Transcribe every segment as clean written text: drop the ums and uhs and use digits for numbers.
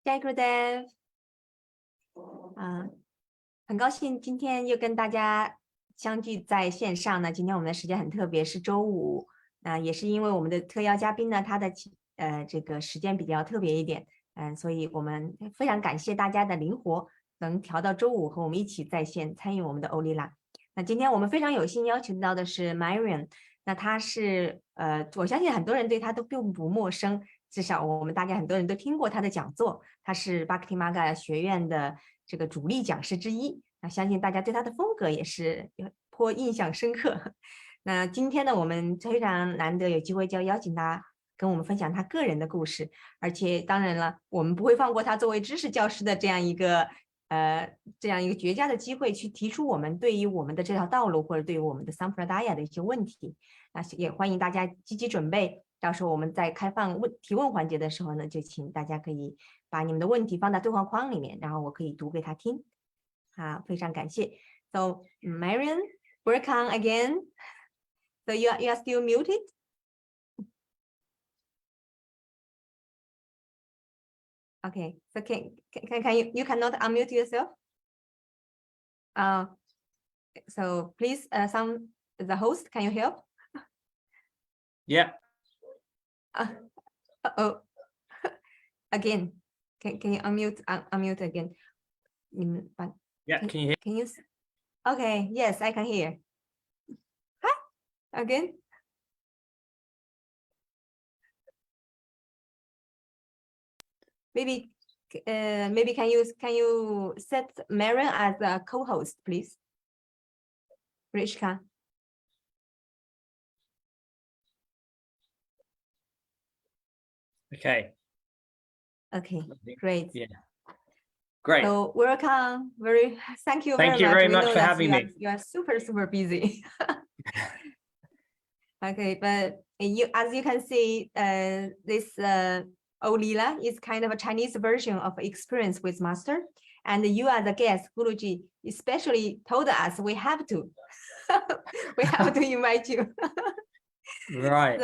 Jai Gurudev，很高兴今天又跟大家相聚在线上呢。今天我们的时间很特别，是周五，也是因为我们的特邀嘉宾呢，他的这个时间比较特别一点，所以我们非常感谢大家的灵活，能调到周五和我们一起在线参与我们的欧丽拉。那今天我们非常有幸邀请到的是 Mayuran， 那他是我相信很多人对他都并不陌生。至少我们大概很多人都听过他的讲座，他是 Bhakti Marga 学院的这个主力讲师之一。那相信大家对他的风格也是颇印象深刻。那今天呢，我们非常难得有机会就邀请他跟我们分享他个人的故事，而且当然了，我们不会放过他作为知识教师的这样一个绝佳的机会，去提出我们对于我们的这条道路或者对于我们的 Sampradaya 的一些问题。那也欢迎大家积极准备。到时候我们在开放提问环节的时候呢，就请大家可以把你们的问题放在对话框里面，然后我可以读给他听。好，非常感谢。So Mayuran, welcome again. So you are still muted. Okay. So can you cannot unmute yourself? So please, the host, can you help? Yeah. Again, can you unmute again? Yeah, can you hear? Can you? Okay, yes, I can hear. Hi, again. Maybe can you set Mayuran as a co-host, please? Rishka. Okay. Okay, great. Yeah. Great. So welcome. Thank you Thank very you much. very We much know for that having me. you are super busy. Okay, but as you can see, this Olila is kind of a Chinese version of experience with master. And you as a guest, Guruji, especially told us we have to invite you. Right.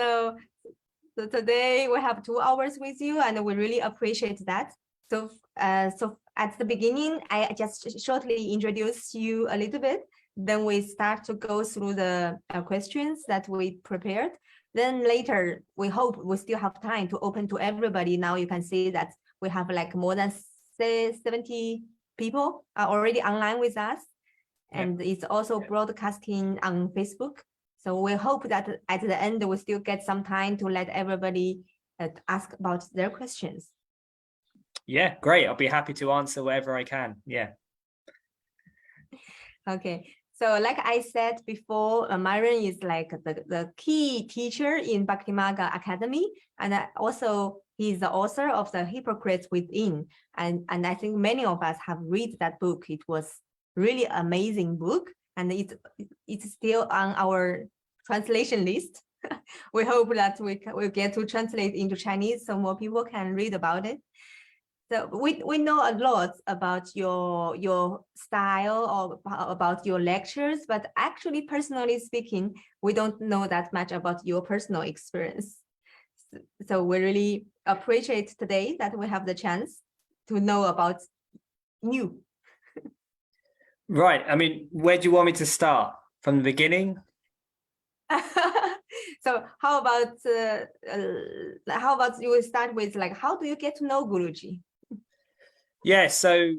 So today we have 2 hours with you, and we really appreciate that. So at the beginning, I just shortly introduce you a little bit. Then we start to go through the questions that we prepared. Then later, we hope we still have time to open to everybody. Now you can see that we have like more than 70 people are already online with us. And it's also broadcasting on Facebook. So we hope that at the end, we still get some time to let everybody ask about their questions. Yeah, great. I'll be happy to answer whatever I can. Yeah. Okay. So like I said before, Mayuran is like the key teacher in Bhakti Marga Academy. And also he's the author of the Hypocrites Within. And I think many of us have read that book. It was really amazing book. And it's still on our translation list. We hope that we'll get to translate into Chinese so more people can read about it. So we know a lot about your style or about your lectures, but actually, personally speaking, we don't know that much about your personal experience. So we really appreciate today that we have the chance to know about you. Right. I mean, where do you want me to start? From the beginning? So how about you start with like, how do you get to know Guruji? Yeah, so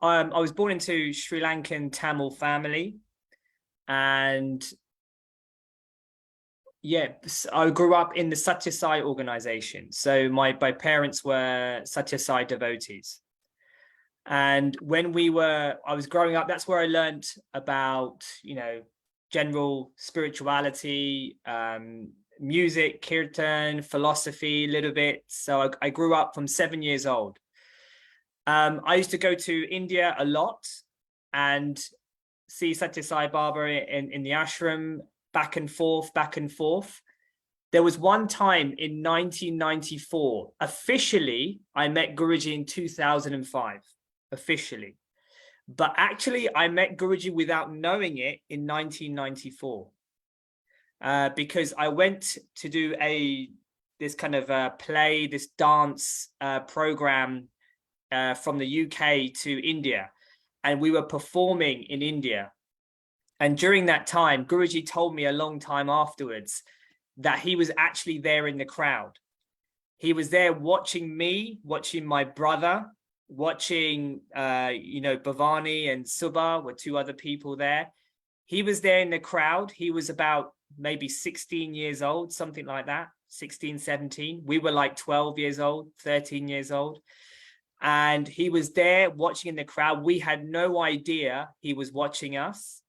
I was born into Sri Lankan Tamil family, and yeah, I grew up in the Satya Sai organization. So my parents were Satya Sai devotees. And when I was growing up, that's where I learned about, general spirituality, music, kirtan, philosophy, a little bit. So I grew up from 7 years old. I used to go to India a lot and see Satya Sai Baba in the ashram, back and forth. There was one time in 1994, officially, I met Guruji in 2005, officially. But actually, I met Guruji without knowing it in 1994, because I went to do this kind of play, this dance program from the UK to India, and we were performing in India. And during that time, Guruji told me a long time afterwards that he was actually there in the crowd. He was there watching me, watching my brother, watching, Bhavani and Subha were two other people there. He was there in the crowd. He was about maybe 16 years old, something like that, 16, 17. We were like 12 years old, 13 years old. And he was there watching in the crowd. We had no idea he was watching us,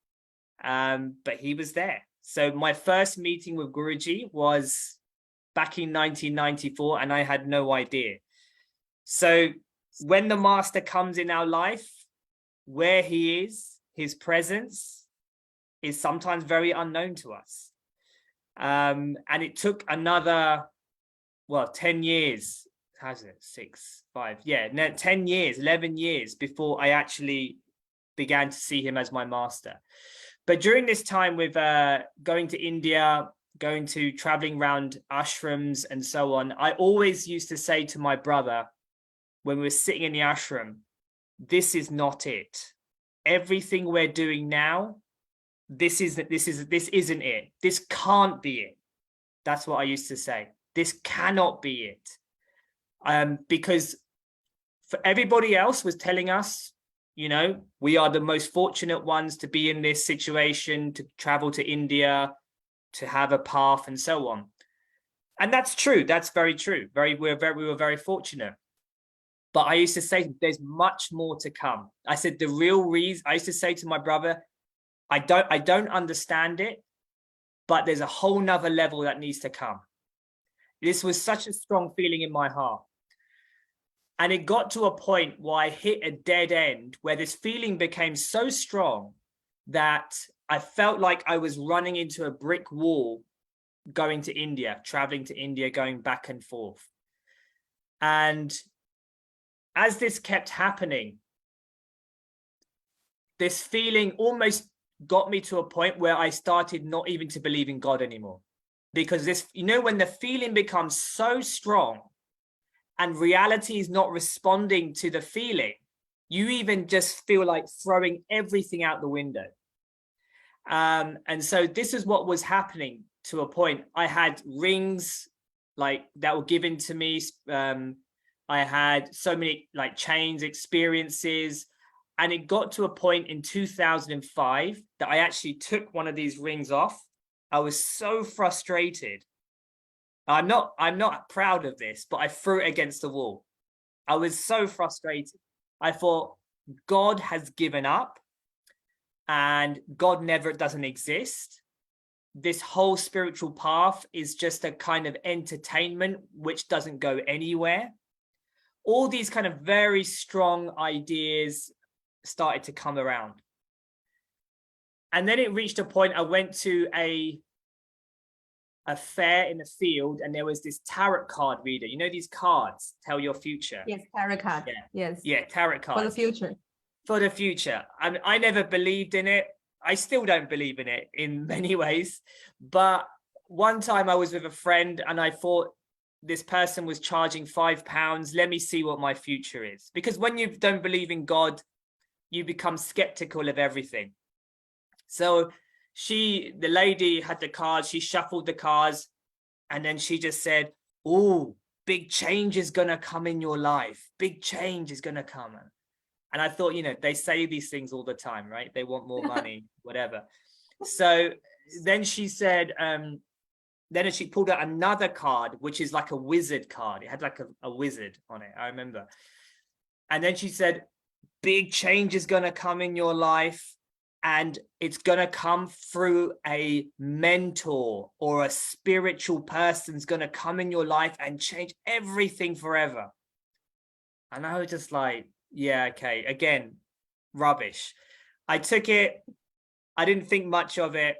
but he was there. So my first meeting with Guruji was back in 1994, and I had no idea. So when the master comes in our life, where he is, his presence is sometimes very unknown to us. And it took another, 10 years. How's it? 6, 5, 10 years, 11 years before I actually began to see him as my master. But during this time with going to India, traveling around ashrams and so on, I always used to say to my brother, when we were sitting in the ashram, this is not it. Everything we're doing now, this isn't it. This can't be it. That's what I used to say. This cannot be it. Because for everybody else was telling us, we are the most fortunate ones to be in this situation, to travel to India, to have a path and so on. And that's true. That's very true. We were very fortunate. But I used to say, there's much more to come. I said, the real reason, I used to say to my brother, I don't understand it, but there's a whole nother level that needs to come. This was such a strong feeling in my heart. And it got to a point where I hit a dead end, where this feeling became so strong that I felt like I was running into a brick wall going to India, traveling to India, going back and forth. And as this kept happening, this feeling almost got me to a point where I started not even to believe in God anymore. Because this, when the feeling becomes so strong and reality is not responding to the feeling, you even just feel like throwing everything out the window. And so this is what was happening to a point. I had rings like that were given to me. I had so many like chains, experiences, and it got to a point in 2005 that I actually took one of these rings off. I was so frustrated. I'm not proud of this, but I threw it against the wall. I was so frustrated. I thought, God has given up and God never doesn't exist. This whole spiritual path is just a kind of entertainment which doesn't go anywhere. All these kind of very strong ideas started to come around. And then it reached a point, I went to a fair in the field, and there was this tarot card reader. These cards tell your future. Yes, tarot card. Yeah. Yes. Yeah, tarot cards. For the future. For the future. I never believed in it. I still don't believe in it in many ways. But one time I was with a friend and I thought this person was charging £5. Let me see what my future is. Because when you don't believe in God, you become skeptical of everything. So the lady had the cards, she shuffled the cards, and then she just said, "Oh, big change is going to come in your life. Big change is going to come." And I thought, they say these things all the time, right? They want more money, whatever. So then she said, then she pulled out another card, which is like a wizard card. It had like a wizard on it, I remember. And then she said, big change is going to come in your life. And it's going to come through a mentor or a spiritual person's going to come in your life and change everything forever. And I was just like, yeah, okay. Again, rubbish. I took it. I didn't think much of it.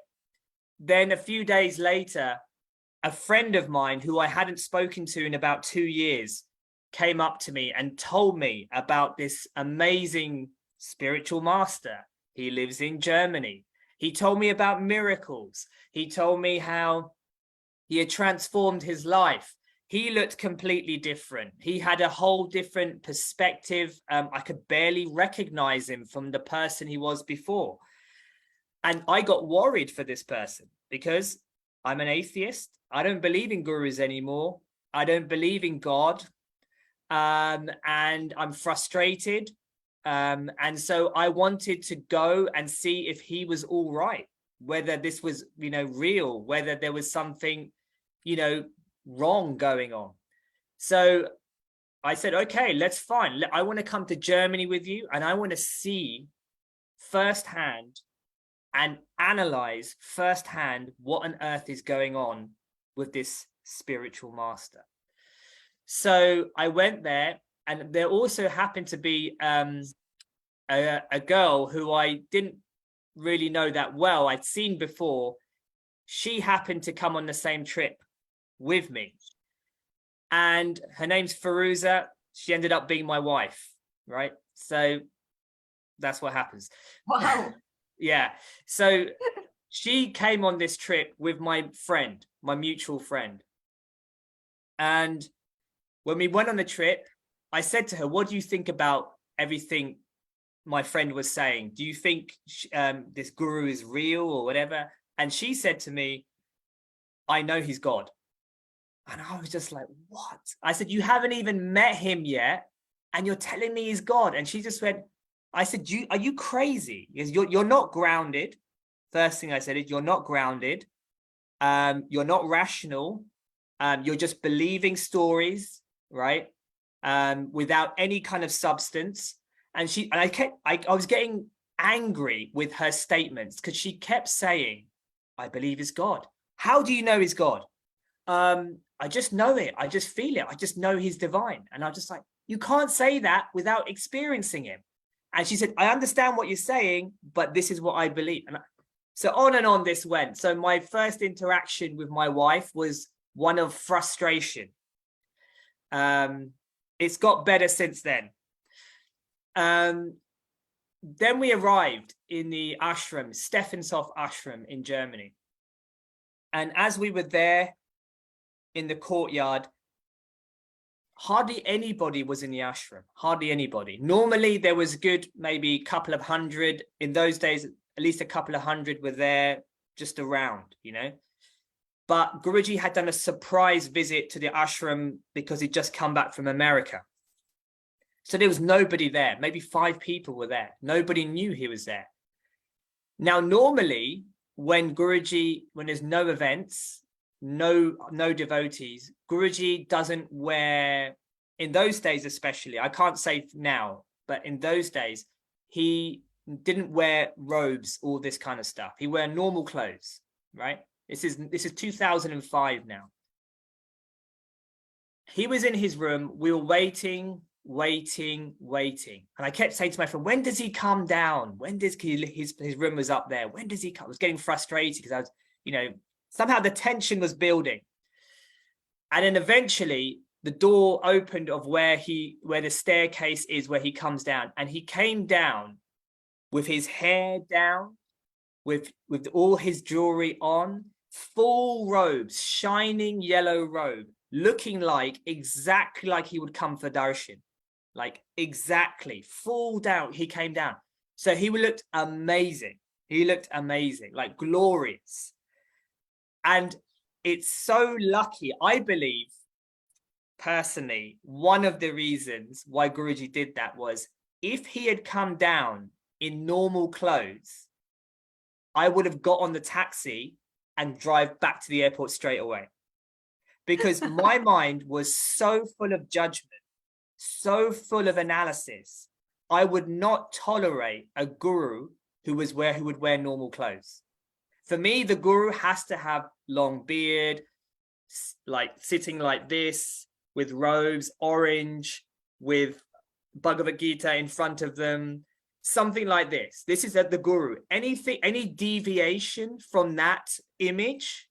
Then a few days later, a friend of mine who I hadn't spoken to in about 2 years came up to me and told me about this amazing spiritual master. He lives in Germany. He told me about miracles. He told me how he had transformed his life. he looked completely different. He had a whole different perspective. I could barely recognize him from the person he was before. And I got worried for this person because I'm an atheist. I don't believe in gurus anymore. I don't believe in God. And I'm frustrated. And so I wanted to go and see if he was all right, whether this was, real, whether there was something, wrong going on. So I said, okay, let's fine. I want to come to Germany with you, and I want to see firsthand and analyze firsthand what on earth is going on with this spiritual master. So I went there, and there also happened to be a girl who I didn't really know that well. I'd seen before. She happened to come on the same trip with me, and her name's Feruza. She ended up being my wife, right? So that's what happens. Wow. Yeah. So she came on this trip with my friend, my mutual friend. And when we went on the trip, I said to her, what do you think about everything my friend was saying? Do you think this guru is real or whatever? And she said to me, I know he's God. And I was just like, what? I said, you haven't even met him yet, and you're telling me he's God. And she just went, I said, are you crazy? You're not grounded. First thing I said is, you're not grounded. You're not rational. You're just believing stories, right? Without any kind of substance. And I was getting angry with her statements because she kept saying, I believe he's God. How do you know he's God? I just know it. I just feel it. I just know he's divine. And I'm just like, you can't say that without experiencing him. And she said, I understand what you're saying, but this is what I believe. And so on and on this went. So my first interaction with my wife was one of frustration. It's got better since then. Then we arrived in the ashram, Stephanshof ashram in Germany. And as we were there in the courtyard, hardly anybody was in the ashram, hardly anybody. Normally there was good, maybe a couple of hundred. In those days, at least a couple of hundred were there just around, But Guruji had done a surprise visit to the ashram because he'd just come back from America. So there was nobody there. Maybe 5 people were there. Nobody knew he was there. Now, normally, when there's no events, no devotees, Guruji doesn't wear, in those days especially, I can't say now, but in those days, he didn't wear robes, all this kind of stuff. He wore normal clothes, right? This is 2005 now. He was in his room. We were waiting. And I kept saying to my friend, when does he come down? When does his room was up there? When does he come? I was getting frustrated because I was, somehow the tension was building. And then eventually the door opened of where the staircase is, where he comes down. And he came down with his hair down, with all his jewelry on, full robes, shining yellow robe, looking exactly like he would come for darshan. Like exactly, full down, he came down. So he looked amazing. He looked amazing, like glorious. And it's so lucky, I believe, personally, one of the reasons why Guruji did that was, if he had come down in normal clothes, I would have got on the taxi and drive back to the airport straight away. Because my mind was so full of judgment, so full of analysis. I would not tolerate a guru who would wear normal clothes. For me, the guru has to have long beard, like sitting like this, with robes, orange, with Bhagavad Gita in front of them, something like this. This is the guru. Any deviation from that image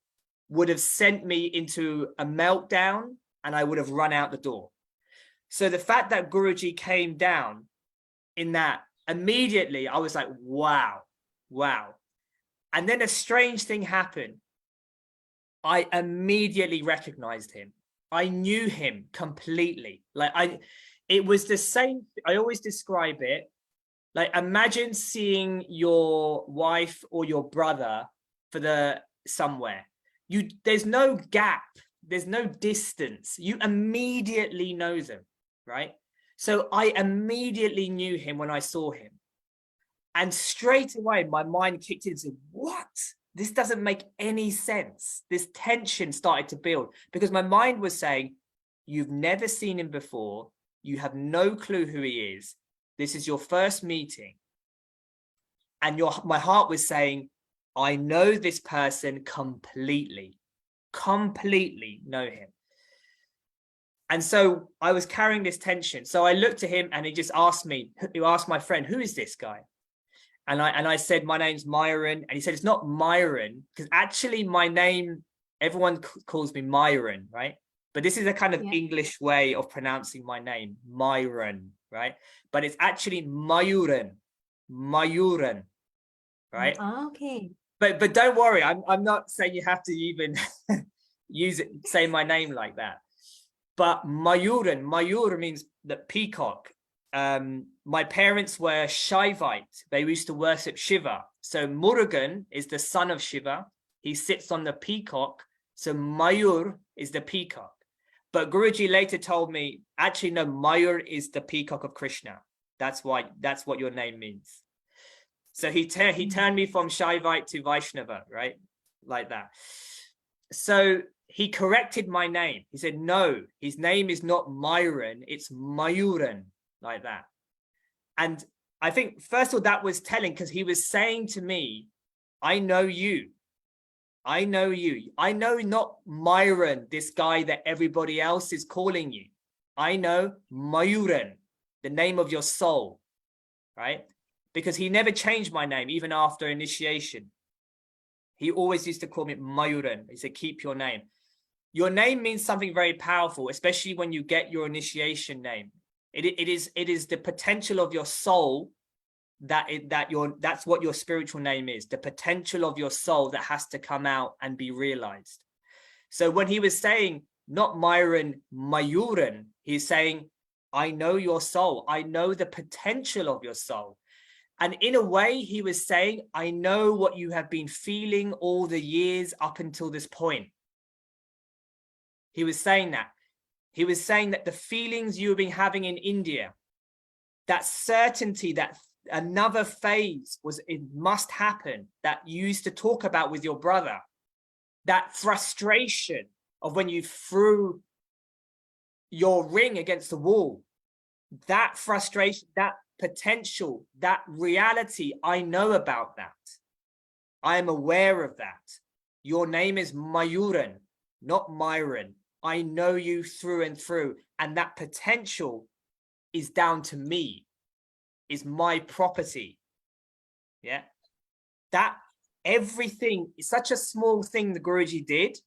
would have sent me into a meltdown, and I would have run out the door. So the fact that Guruji came down in that, immediately I was like, wow. And then a strange thing happened. I immediately recognized him. I knew him completely. Like it was the same. I always describe it like, imagine seeing your wife or your brother somewhere. There's no gap, there's no distance. You immediately know them, right? So I immediately knew him when I saw him. And straight away, my mind kicked in and said, what? This doesn't make any sense. This tension started to build because my mind was saying, you've never seen him before. You have no clue who he is. This is your first meeting. And my heart was saying, I know this person completely know him. And so I was carrying this tension. So I looked at him and he just asked my friend, who is this guy? And I said, my name's Mayuran. And he said, it's not Mayuran, because actually my name, everyone calls me Mayuran, right? But this is a kind of English way of pronouncing my name, Mayuran, right? But it's actually Mayuran, right? Okay. But don't worry, I'm not saying you have to even say my name like that. But Mayur means the peacock. My parents were Shaivite. They used to worship Shiva. So Murugan is the son of Shiva. He sits on the peacock. So Mayur is the peacock. But Guruji later told me, actually, no, Mayur is the peacock of Krishna. That's what your name means. So he turned me from Shaivite to Vaishnava, right? Like that. So he corrected my name. He said, no, his name is not Mayuran, it's Mayuran, like that. And I think, first of all, that was telling, because he was saying to me, I know you. I know you. I know not Mayuran, this guy that everybody else is calling you. I know Mayuran, the name of your soul, right? Because he never changed my name, even after initiation. He always used to call me Mayuran. He said, keep your name. Your name means something very powerful, especially when you get your initiation name. It is the potential of your soul that's what your spiritual name is, the potential of your soul that has to come out and be realized. So when he was saying, not Mayuran, Mayuran, he's saying, I know your soul. I know the potential of your soul. And in a way, he was saying, I know what you have been feeling all the years up until this point. He was saying that. He was saying that the feelings you've been having in India, that certainty that another phase it must happen, that you used to talk about with your brother, that frustration of when you threw your ring against the wall, that frustration, that potential, that reality, I know about that. I am aware of that. Your name is Mayuran, not Mayuran. I know you through and through, and that potential is down to me, is my property. Yeah, that everything is such a small thing the Guruji did,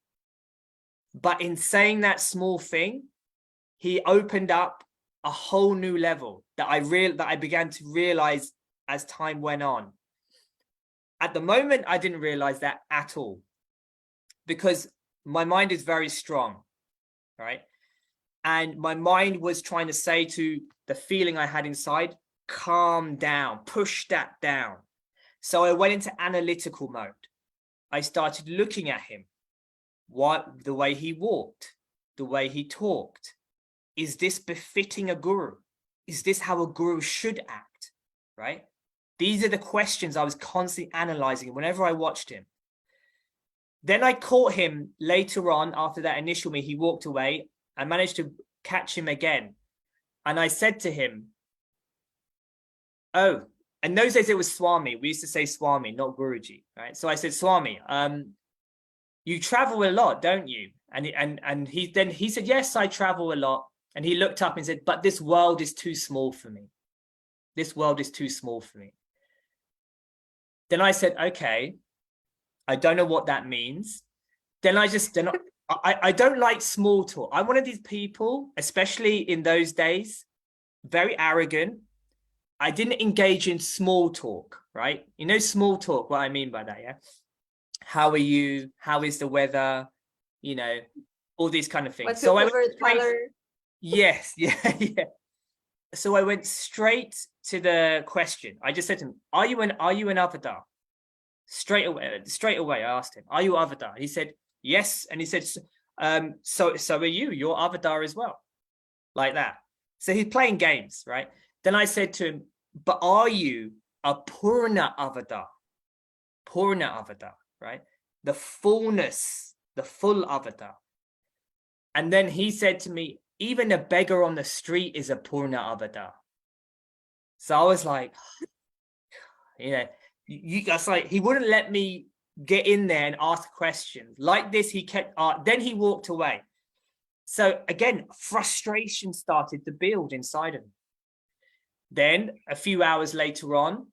but in saying that small thing, he opened up a whole new level that I began to realize as time went on. At the moment, I didn't realize that at all, because my mind is very strong, right? And my mind was trying to say to the feeling I had inside, calm down, push that down. So I went into analytical mode. I started looking at him, the way he walked, the way he talked. Is this befitting a guru? Is this how a guru should act, right? These are the questions I was constantly analyzing whenever I watched him. Then I caught him later on after that initial meeting. He walked away. I managed to catch him again. And I said to him, oh, in those days it was Swami. We used to say Swami, not Guruji, right? So I said, Swami, you travel a lot, don't you? And he said, yes, I travel a lot. And he looked up and said, but this world is too small for me. This world is too small for me. Then I said, okay, I don't know what that means. I don't like small talk. I'm one of these people, especially in those days, very arrogant. I didn't engage in small talk, right? You know, small talk, what I mean by that, yeah? How are you? How is the weather? You know, all these kind of things. What's So your I went favorite straight, color? yes, yeah, yeah. So I went straight to the question. I just said to him, are you an avatar? Straight away, I asked him, are you avatar? He said, yes. And he said, so are you, you're avatar as well. Like that. So he's playing games, right? Then I said to him, but are you a Purna avatar? Purna avatar, right? The fullness, the full avatar. And then he said to me, even a beggar on the street is a Purna avatar. So I was like, that's like, he wouldn't let me get in there and ask questions like this. He kept, then he walked away. So again, frustration started to build inside of me. Then a few hours later on,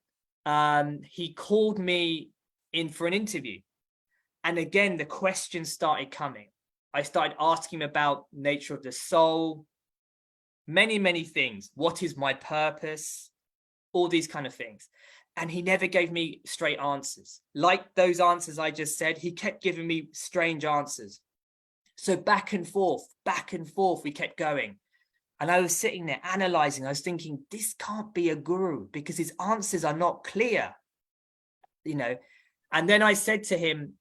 he called me in for an interview. And again, the questions started coming. I started asking him about nature of the soul, many, many things. What is my purpose? All these kind of things. And he never gave me straight answers. Like those answers I just said, he kept giving me strange answers. So back and forth, we kept going. And I was sitting there analyzing. I was thinking, this can't be a guru because his answers are not clear, And then I said to him,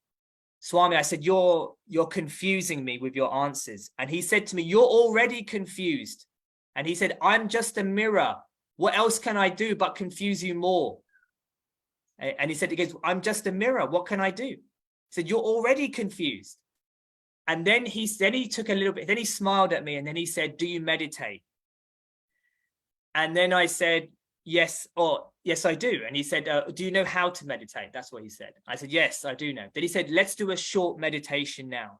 Swami, I said, you're confusing me with your answers. And he said to me, you're already confused. And he said, I'm just a mirror. What else can I do but confuse you more? And he said, I'm just a mirror. What can I do? He said, you're already confused. And then he took a little bit, then he smiled at me and then he said, do you meditate? And then I said, yes, I do. And he said, do you know how to meditate? That's what he said. I said, yes, I do know. Then he said, let's do a short meditation now.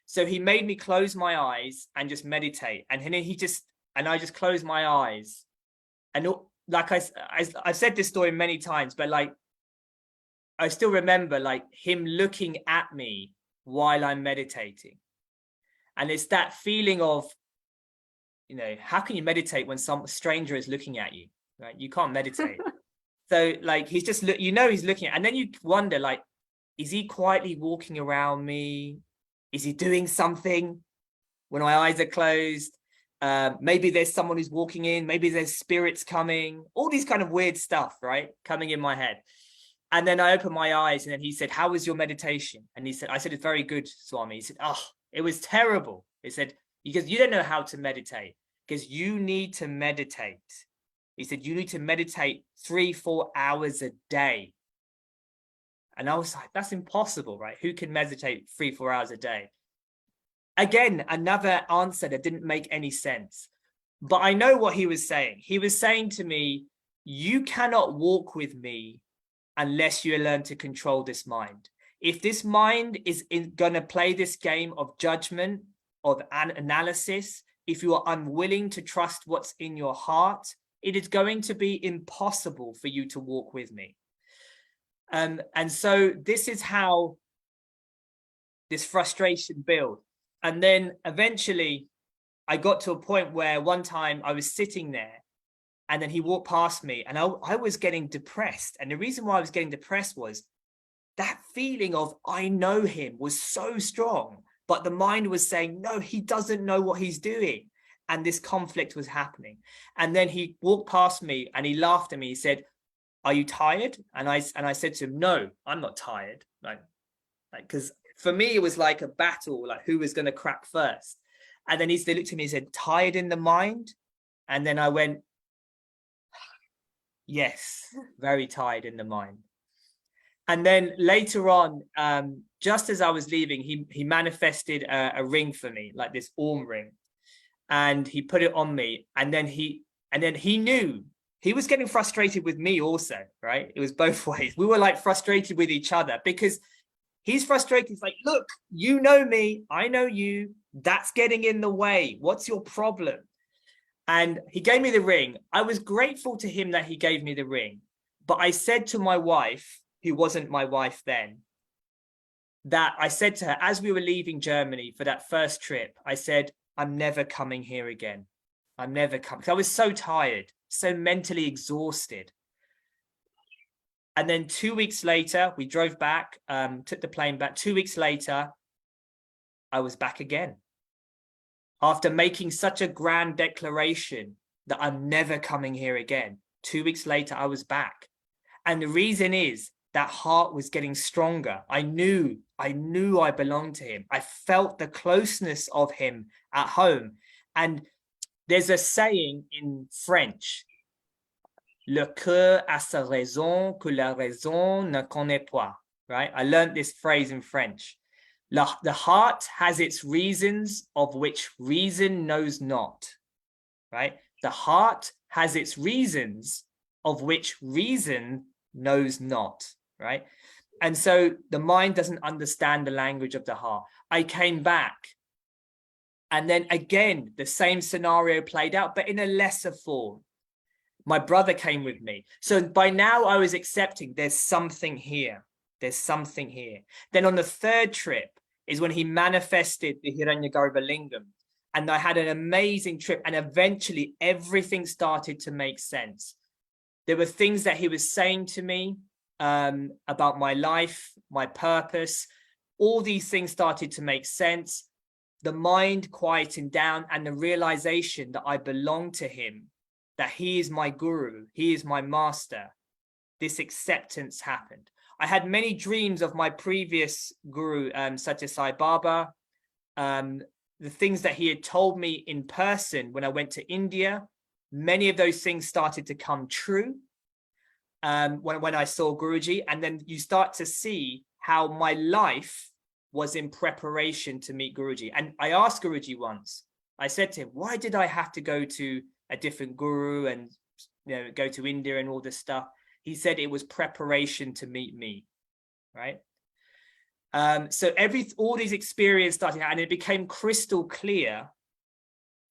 So he made me close my eyes and just meditate. And then I just closed my eyes. And like I've said this story many times, but like, I still remember like him looking at me while I'm meditating. And it's that feeling of, how can you meditate when some stranger is looking at you, right? You can't meditate. So like, he's just, he's looking at, and then you wonder, like, is he quietly walking around me? Is he doing something when my eyes are closed? Maybe there's someone who's walking in, maybe there's spirits coming, all these kind of weird stuff, right? Coming in my head. And then I opened my eyes and then he said, how was your meditation? And I said, it's very good, Swami. He said, oh, it was terrible. He said, because you don't know how to meditate, because you need to meditate. He said, you need to meditate 3-4 hours a day. And I was like, that's impossible, right? Who can meditate 3-4 hours a day? Again, another answer that didn't make any sense. But I know what he was saying. He was saying to me, you cannot walk with me unless you learn to control this mind. If this mind is going to play this game of judgment, of analysis, if you are unwilling to trust what's in your heart, it is going to be impossible for you to walk with me. And so this is how this frustration built. And then eventually I got to a point where one time I was sitting there and then he walked past me and I was getting depressed. And the reason why I was getting depressed was that feeling of I know him was so strong, but the mind was saying, no, he doesn't know what he's doing. And this conflict was happening. And then he walked past me and he laughed at me. He said, are you tired? And I said to him, no, I'm not tired. Like, because for me, it was like a battle, like who was going to crack first. And then he looked at me and said, tired in the mind? And then I went, yes, very tired in the mind. And then later on, just as I was leaving, he manifested a ring for me, like this Om ring. And he put it on me. And then he knew he was getting frustrated with me also, right? It was both ways. We were like frustrated with each other because he's frustrated. He's like, look, you know me, I know you. That's getting in the way. What's your problem? And he gave me the ring. I was grateful to him that he gave me the ring. But I said to my wife, who wasn't my wife then, that I said to her, as we were leaving Germany for that first trip, I said, I'm never coming here again. I'm never coming. I was so tired, so mentally exhausted. And then 2 weeks later, we drove back, took the plane back. 2 weeks later, I was back again. after making such a grand declaration that I'm never coming here again. 2 weeks later, I was back. And the reason is that heart was getting stronger. I knew I belonged to him. I felt the closeness of him at home. And there's a saying in French, le cœur a sa raison que la raison ne connaît pas, right? I learned this phrase in French. The heart has its reasons of which reason knows not, right? The heart has its reasons of which reason knows not, right? And so the mind doesn't understand the language of the heart. I came back, and then again, the same scenario played out, but in a lesser form. My brother came with me. So by now I was accepting there's something here. There's something here. Then on the third trip is when he manifested the Hiranyagarbha Lingam. And I had an amazing trip. And eventually everything started to make sense. There were things that he was saying to me about my life, my purpose. All these things started to make sense. The mind quieting down and the realization that I belong to him, that he is my guru, he is my master. This acceptance happened. I had many dreams of my previous guru, Satya Sai Baba, the things that he had told me in person when I went to India. Many of those things started to come true when I saw Guruji. And then you start to see how my life was in preparation to meet Guruji. And I asked Guruji once, I said to him, why did I have to go to a different guru and go to India and all this stuff? He said it was preparation to meet me, right? So all these experiences started, and it became crystal clear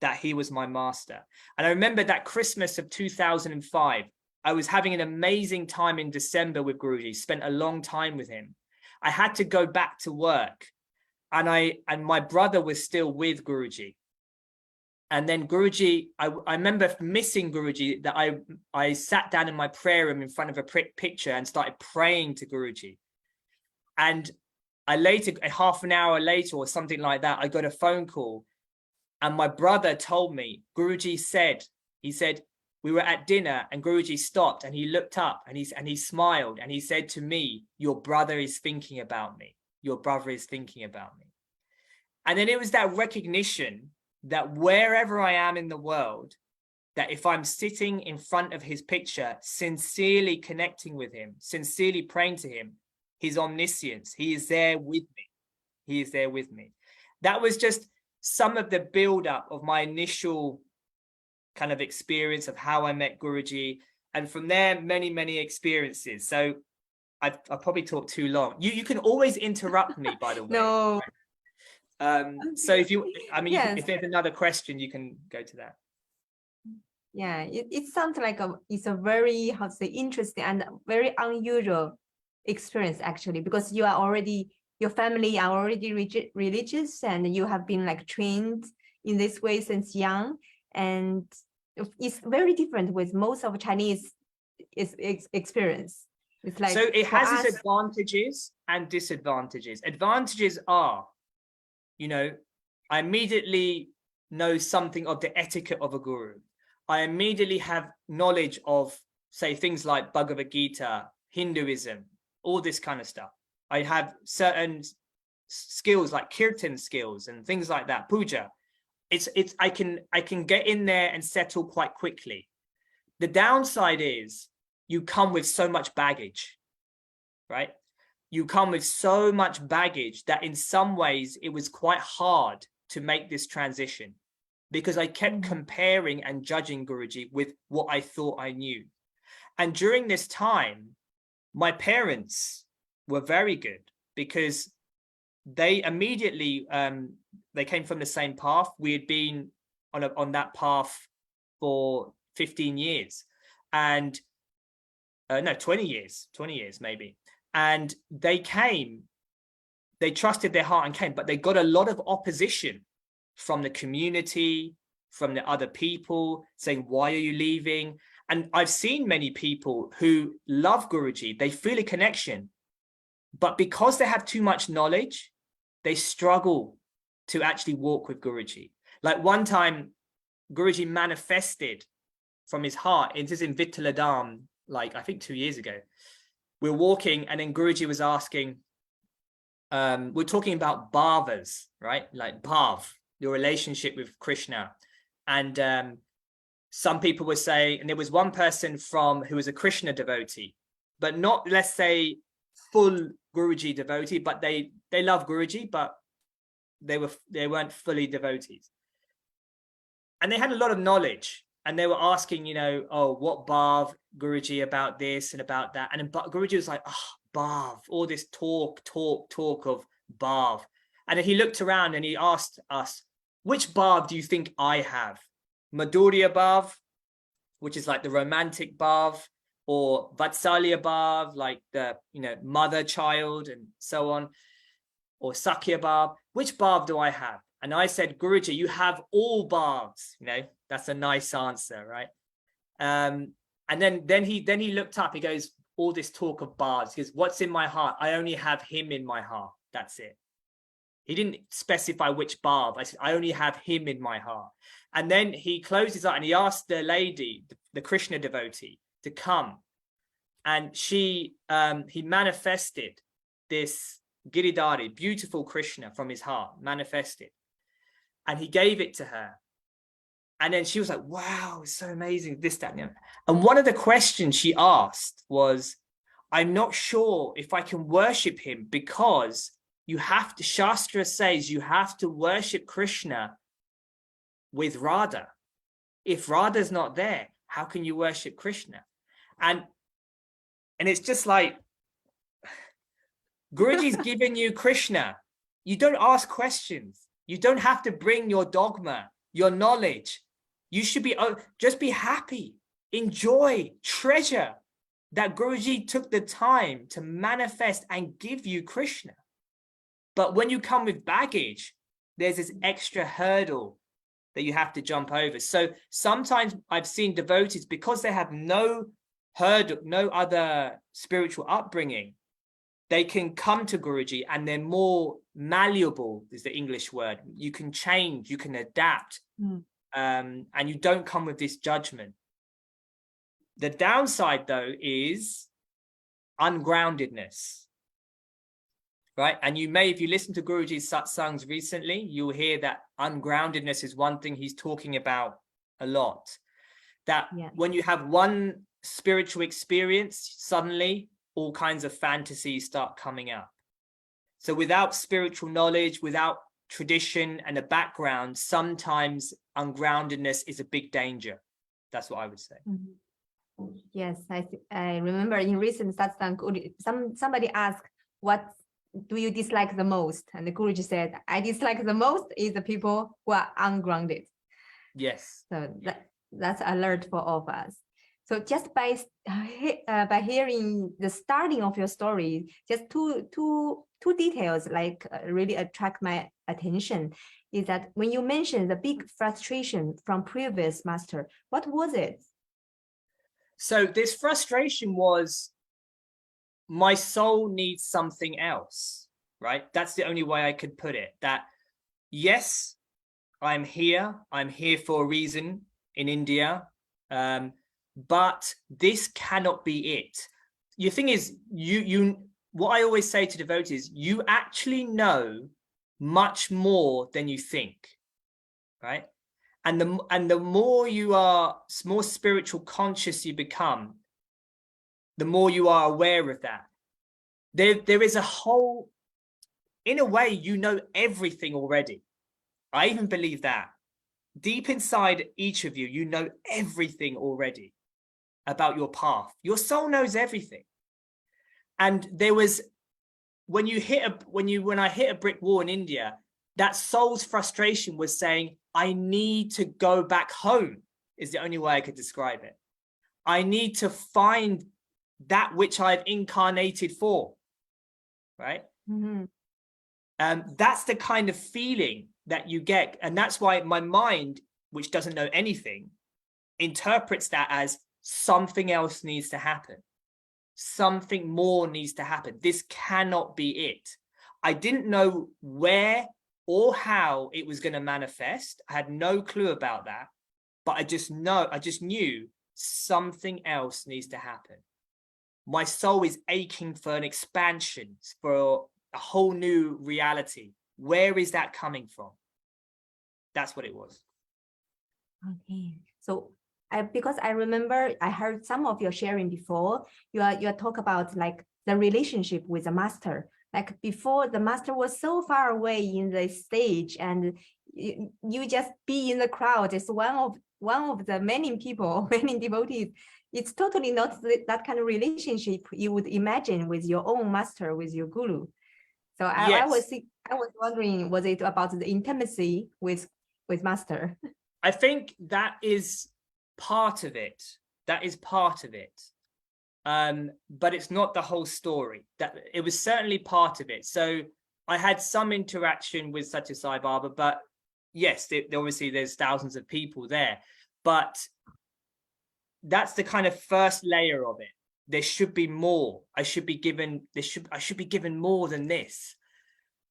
that he was my master. And I remember that Christmas of 2005, I was having an amazing time in December with Guruji, spent a long time with him. I had to go back to work, and my brother was still with Guruji. And then Guruji, I remember missing Guruji, that I sat down in my prayer room in front of a picture and started praying to Guruji. And half an hour later or something like that, I got a phone call, and my brother told me, Guruji said, we were at dinner and Guruji stopped and he looked up and he smiled and he said to me, your brother is thinking about me. Your brother is thinking about me. And then it was that recognition that wherever I am in the world, that if I'm sitting in front of his picture, sincerely connecting with him, sincerely praying to him, his omniscience, he is there with me. He is there with me. That was just some of the build-up of my initial kind of experience of how I met Guruji. And from there, many, many experiences. So I've probably talked too long. You can always interrupt me, by the way. No. So if Yes. if there's another question, you can go to that. Yeah, it sounds like it's a very, interesting and very unusual experience, actually, because your family are already religious, and you have been like trained in this way since young, and it's very different with most of Chinese experience. It's like, so it has its advantages and disadvantages. Advantages are, I immediately know something of the etiquette of a guru. I immediately have knowledge of, say, things like Bhagavad Gita, Hinduism, all this kind of stuff. I have certain skills like kirtan skills and things like that, puja. I can get in there and settle quite quickly. The downside is you come with so much baggage, right? You come with so much baggage that in some ways it was quite hard to make this transition, because I kept comparing and judging Guruji with what I thought I knew. And during this time, my parents were very good, because they immediately, they came from the same path. We had been on that path for 15 years and no, 20 years maybe. And they trusted their heart and came, but they got a lot of opposition from the community, from the other people saying, why are you leaving? And I've seen many people who love Guruji, they feel a connection, but because they have too much knowledge, they struggle to actually walk with Guruji. Like one time, Guruji manifested from his heart. It is in Vittaladam, like I think 2 years ago. We're walking, and then Guruji was asking, we're talking about bhavas, right? Like bhav, your relationship with Krishna. And some people were saying, and there was one person who was a Krishna devotee, but not, let's say, full Guruji devotee, but they love Guruji, but they weren't fully devotees. And they had a lot of knowledge, and they were asking, oh, what bhav, Guruji, about this and about that. And then Guruji was like, oh, bhav, all this talk of bhav. And then he looked around and he asked us, which bhav do you think I have? Madhurya bhav, which is like the romantic bhav, or Vatsalya bhav, like the mother child and so on, or Sakya bhav. Which bhav do I have? And I said, Guruji, you have all bhavs. That's a nice answer, right? And then he looked up. He goes, all this talk of bhavs. He goes, what's in my heart? I only have him in my heart. That's it. He didn't specify which bhav. I said, I only have him in my heart. And then he closed his eye and he asked the lady, the Krishna devotee, to come. And he manifested this Giridhari, beautiful Krishna from his heart, manifested. And he gave it to her. And then she was like, wow, it's so amazing, this, that, and the other. And one of the questions she asked was, I'm not sure if I can worship him, because Shastra says you have to worship Krishna with Radha. If Radha's not there, how can you worship Krishna? And it's just like, Guruji's given you Krishna. You don't ask questions. You don't have to bring your dogma, your knowledge. You should just be happy, enjoy, treasure that Guruji took the time to manifest and give you Krishna. But when you come with baggage, there's this extra hurdle that you have to jump over. So sometimes I've seen devotees, because they have no hurdle, no other spiritual upbringing, they can come to Guruji and they're more malleable, is the English word. You can change, you can adapt, and you don't come with this judgment. The downside, though, is ungroundedness, right? And you may, if you listen to Guruji's satsangs recently, you'll hear that ungroundedness is one thing he's talking about a lot. That when you have one spiritual experience, suddenly all kinds of fantasies start coming up. So without spiritual knowledge, without tradition and a background, sometimes ungroundedness is a big danger. That's what I would say. Yes, I remember in recent satsang, somebody asked, what do you dislike the most? And the Guruji said, I dislike the most is the people who are ungrounded. Yes. So that's alert for all of us. So just by hearing the starting of your story, just two details really attract my attention, is that when you mentioned the big frustration from previous master, what was it? So this frustration was, my soul needs something else, right? That's the only way I could put it. That yes, I'm here for a reason in India, but this cannot be it. The thing is, what I always say to devotees, you actually know much more than you think, right? And the more you are, more spiritual conscious you become, the more you are aware of that. There is a whole, in a way, you know everything already. I even believe that. Deep inside each of you, you know everything already about your path. Your soul knows everything. And there was, when I hit a brick wall in India, that soul's frustration was saying, I need to go back home, is the only way I could describe it. I need to find that which I've incarnated for, right? Mm-hmm. That's the kind of feeling that you get. And that's why my mind, which doesn't know anything, interprets that as something else needs to happen. Something more needs to happen. This cannot be it. I didn't know where or how it was going to manifest. I had no clue about that, but I just knew something else needs to happen. My soul is aching for an expansion, for a whole new reality. Where is that coming from? That's what it was. Okay, so because I remember I heard some of your sharing before. You talk about like the relationship with the master. Like before, the master was so far away in the stage, and you just be in the crowd. It's one of the many people, many devotees. It's totally not that kind of relationship you would imagine with your own master, with your guru. So I was wondering, was it about the intimacy with master? I think that is part of it. That is part of it. But it's not the whole story. That it was certainly part of it. So I had some interaction with Satya Sai Baba, but yes, obviously there's thousands of people there. But that's the kind of first layer of it. There should be more. I should be given more than this.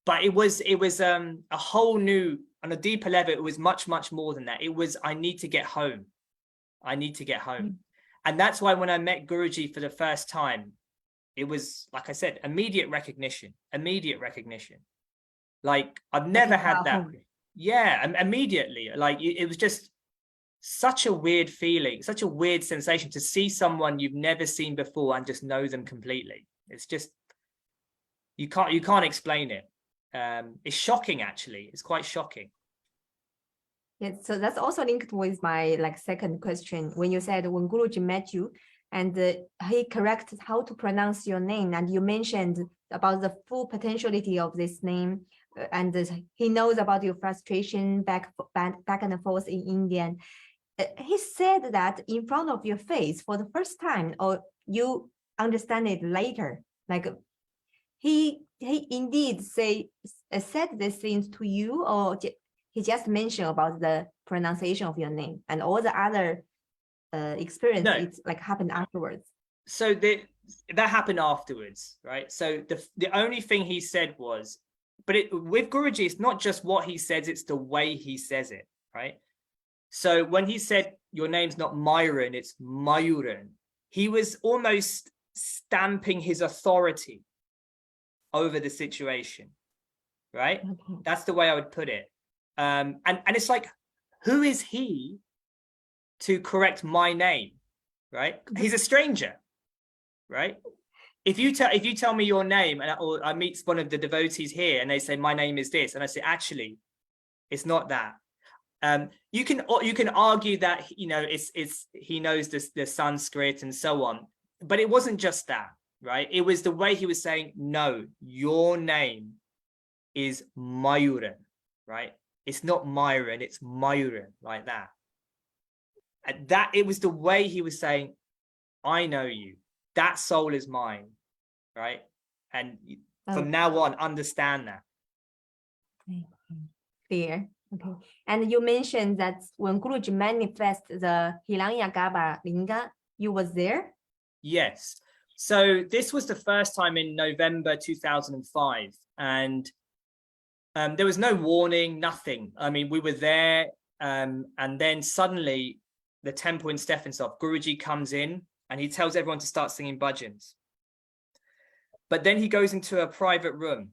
But it was a whole new, on a deeper level, it was much, much more than that. It was, I need to get home. I need to get home. And that's why when I met Guruji for the first time, it was, like I said, immediate recognition. Like I've never had that. Yeah, immediately. Like it was just such a weird feeling, such a weird sensation to see someone you've never seen before and just know them completely. It's just, you can't explain it. It's shocking, actually. It's quite shocking. Yeah, so that's also linked with my second question. When you said when Guruji met you and he corrected how to pronounce your name, and you mentioned about the full potentiality of this name, and he knows about your frustration back and forth in Indian. He said that in front of your face for the first time, or you understand it later. Like he indeed said these things to you, or he just mentioned about the pronunciation of your name, and all the other experience it's like happened afterwards. So that happened afterwards, right? So the only thing he said was, but with Guruji, it's not just what he says, it's the way he says it, right? So when he said your name's not Mayuran, it's Mayuran, he was almost stamping his authority over the situation, right? Okay. That's the way I would put it. And it's like, who is he to correct my name, right? He's a stranger, right? If you tell me your name, or I meet one of the devotees here and they say my name is this, and I say actually it's not that. You can argue that it's he knows the Sanskrit and so on, but it wasn't just that, right? It was the way he was saying, no, your name is Mayuran, right? It's not Mayuran, it's Mayuran, like that. And that it was the way he was saying, I know you, that soul is mine, right? And from now on, understand that. Clear. Okay. And you mentioned that when Guruji manifest the Hiranyagarbha Linga, you was there? Yes. So this was the first time in November 2005, and there was no warning, nothing. I mean, we were there, and then suddenly the temple in Stephensoft, Guruji comes in and he tells everyone to start singing bhajans. But then he goes into a private room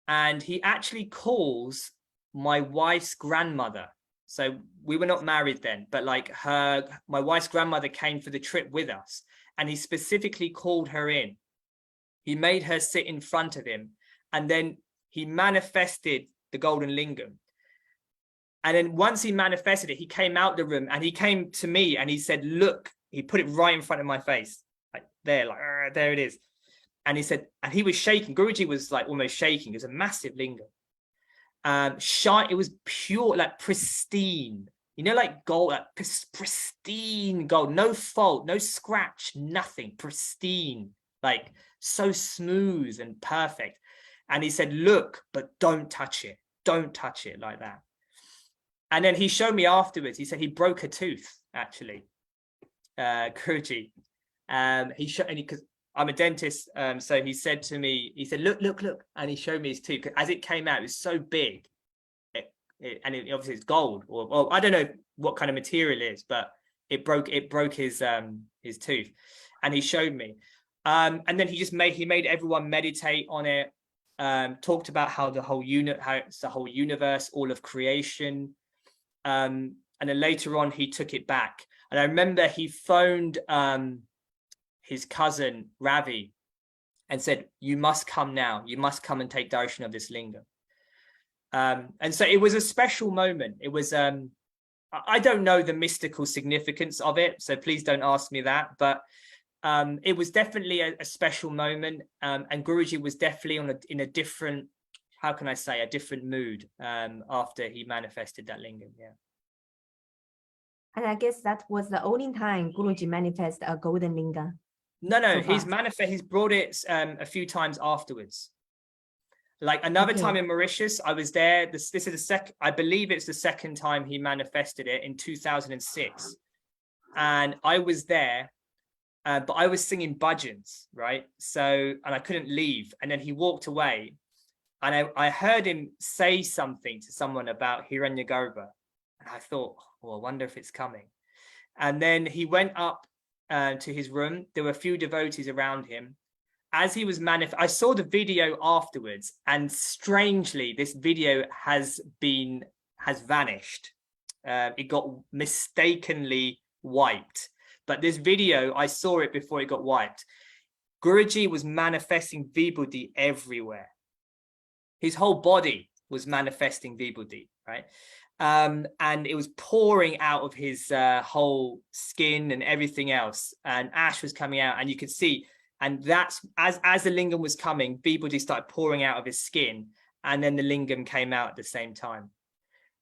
and he actually calls my wife's grandmother. So we were not married then, but like my wife's grandmother came for the trip with us, and he specifically called her in. He made her sit in front of him, and then he manifested the golden lingam. And then once he manifested it, he came out the room and he came to me and he said, look, he put it right in front of my face, like there, like there it is. And he said, and he was shaking. Guruji was like almost shaking. It was a massive lingam. It was pure, like pristine, like gold, like pristine gold, no fault, no scratch, nothing, pristine, like so smooth and perfect. And he said, look, but don't touch it like that. And then he showed me afterwards, he said he broke a tooth, actually, Guruji. He showed, and I'm a dentist, so he said to me, he said, look, and he showed me his tooth. As it came out, it was so big, obviously it's gold, or I don't know what kind of material it is, but it broke his tooth, and he showed me, and then he made everyone meditate on it, talked about how it's the whole universe, all of creation, and then later on he took it back, and I remember he phoned his cousin Ravi and said, you must come now, you must come and take darshan of this lingam. And so it was a special moment. It was I don't know the mystical significance of it, so please don't ask me that, but it was definitely a special moment, and Guruji was definitely in a different, how can I say, a different mood after he manifested that lingam. Yeah. And I guess that was the only time Guruji manifested a golden lingam. No, so he's brought it a few times afterwards. Like another time in Mauritius, I was there. This is the second, I believe it's the second time he manifested it in 2006. And I was there, but I was singing bhajans, right? So, and I couldn't leave. And then he walked away, and I heard him say something to someone about Hiranyagarbha. And I thought, oh, I wonder if it's coming. And then he went up to his room. There were a few devotees around him. As he was I saw the video afterwards, and strangely, this video has vanished. It got mistakenly wiped. But this video, I saw it before it got wiped. Guruji was manifesting vibhuti everywhere. His whole body was manifesting vibhuti, right? And it was pouring out of his whole skin and everything else. And ash was coming out, and you could see. And that's as the lingam was coming, vibhuti started pouring out of his skin, and then the lingam came out at the same time.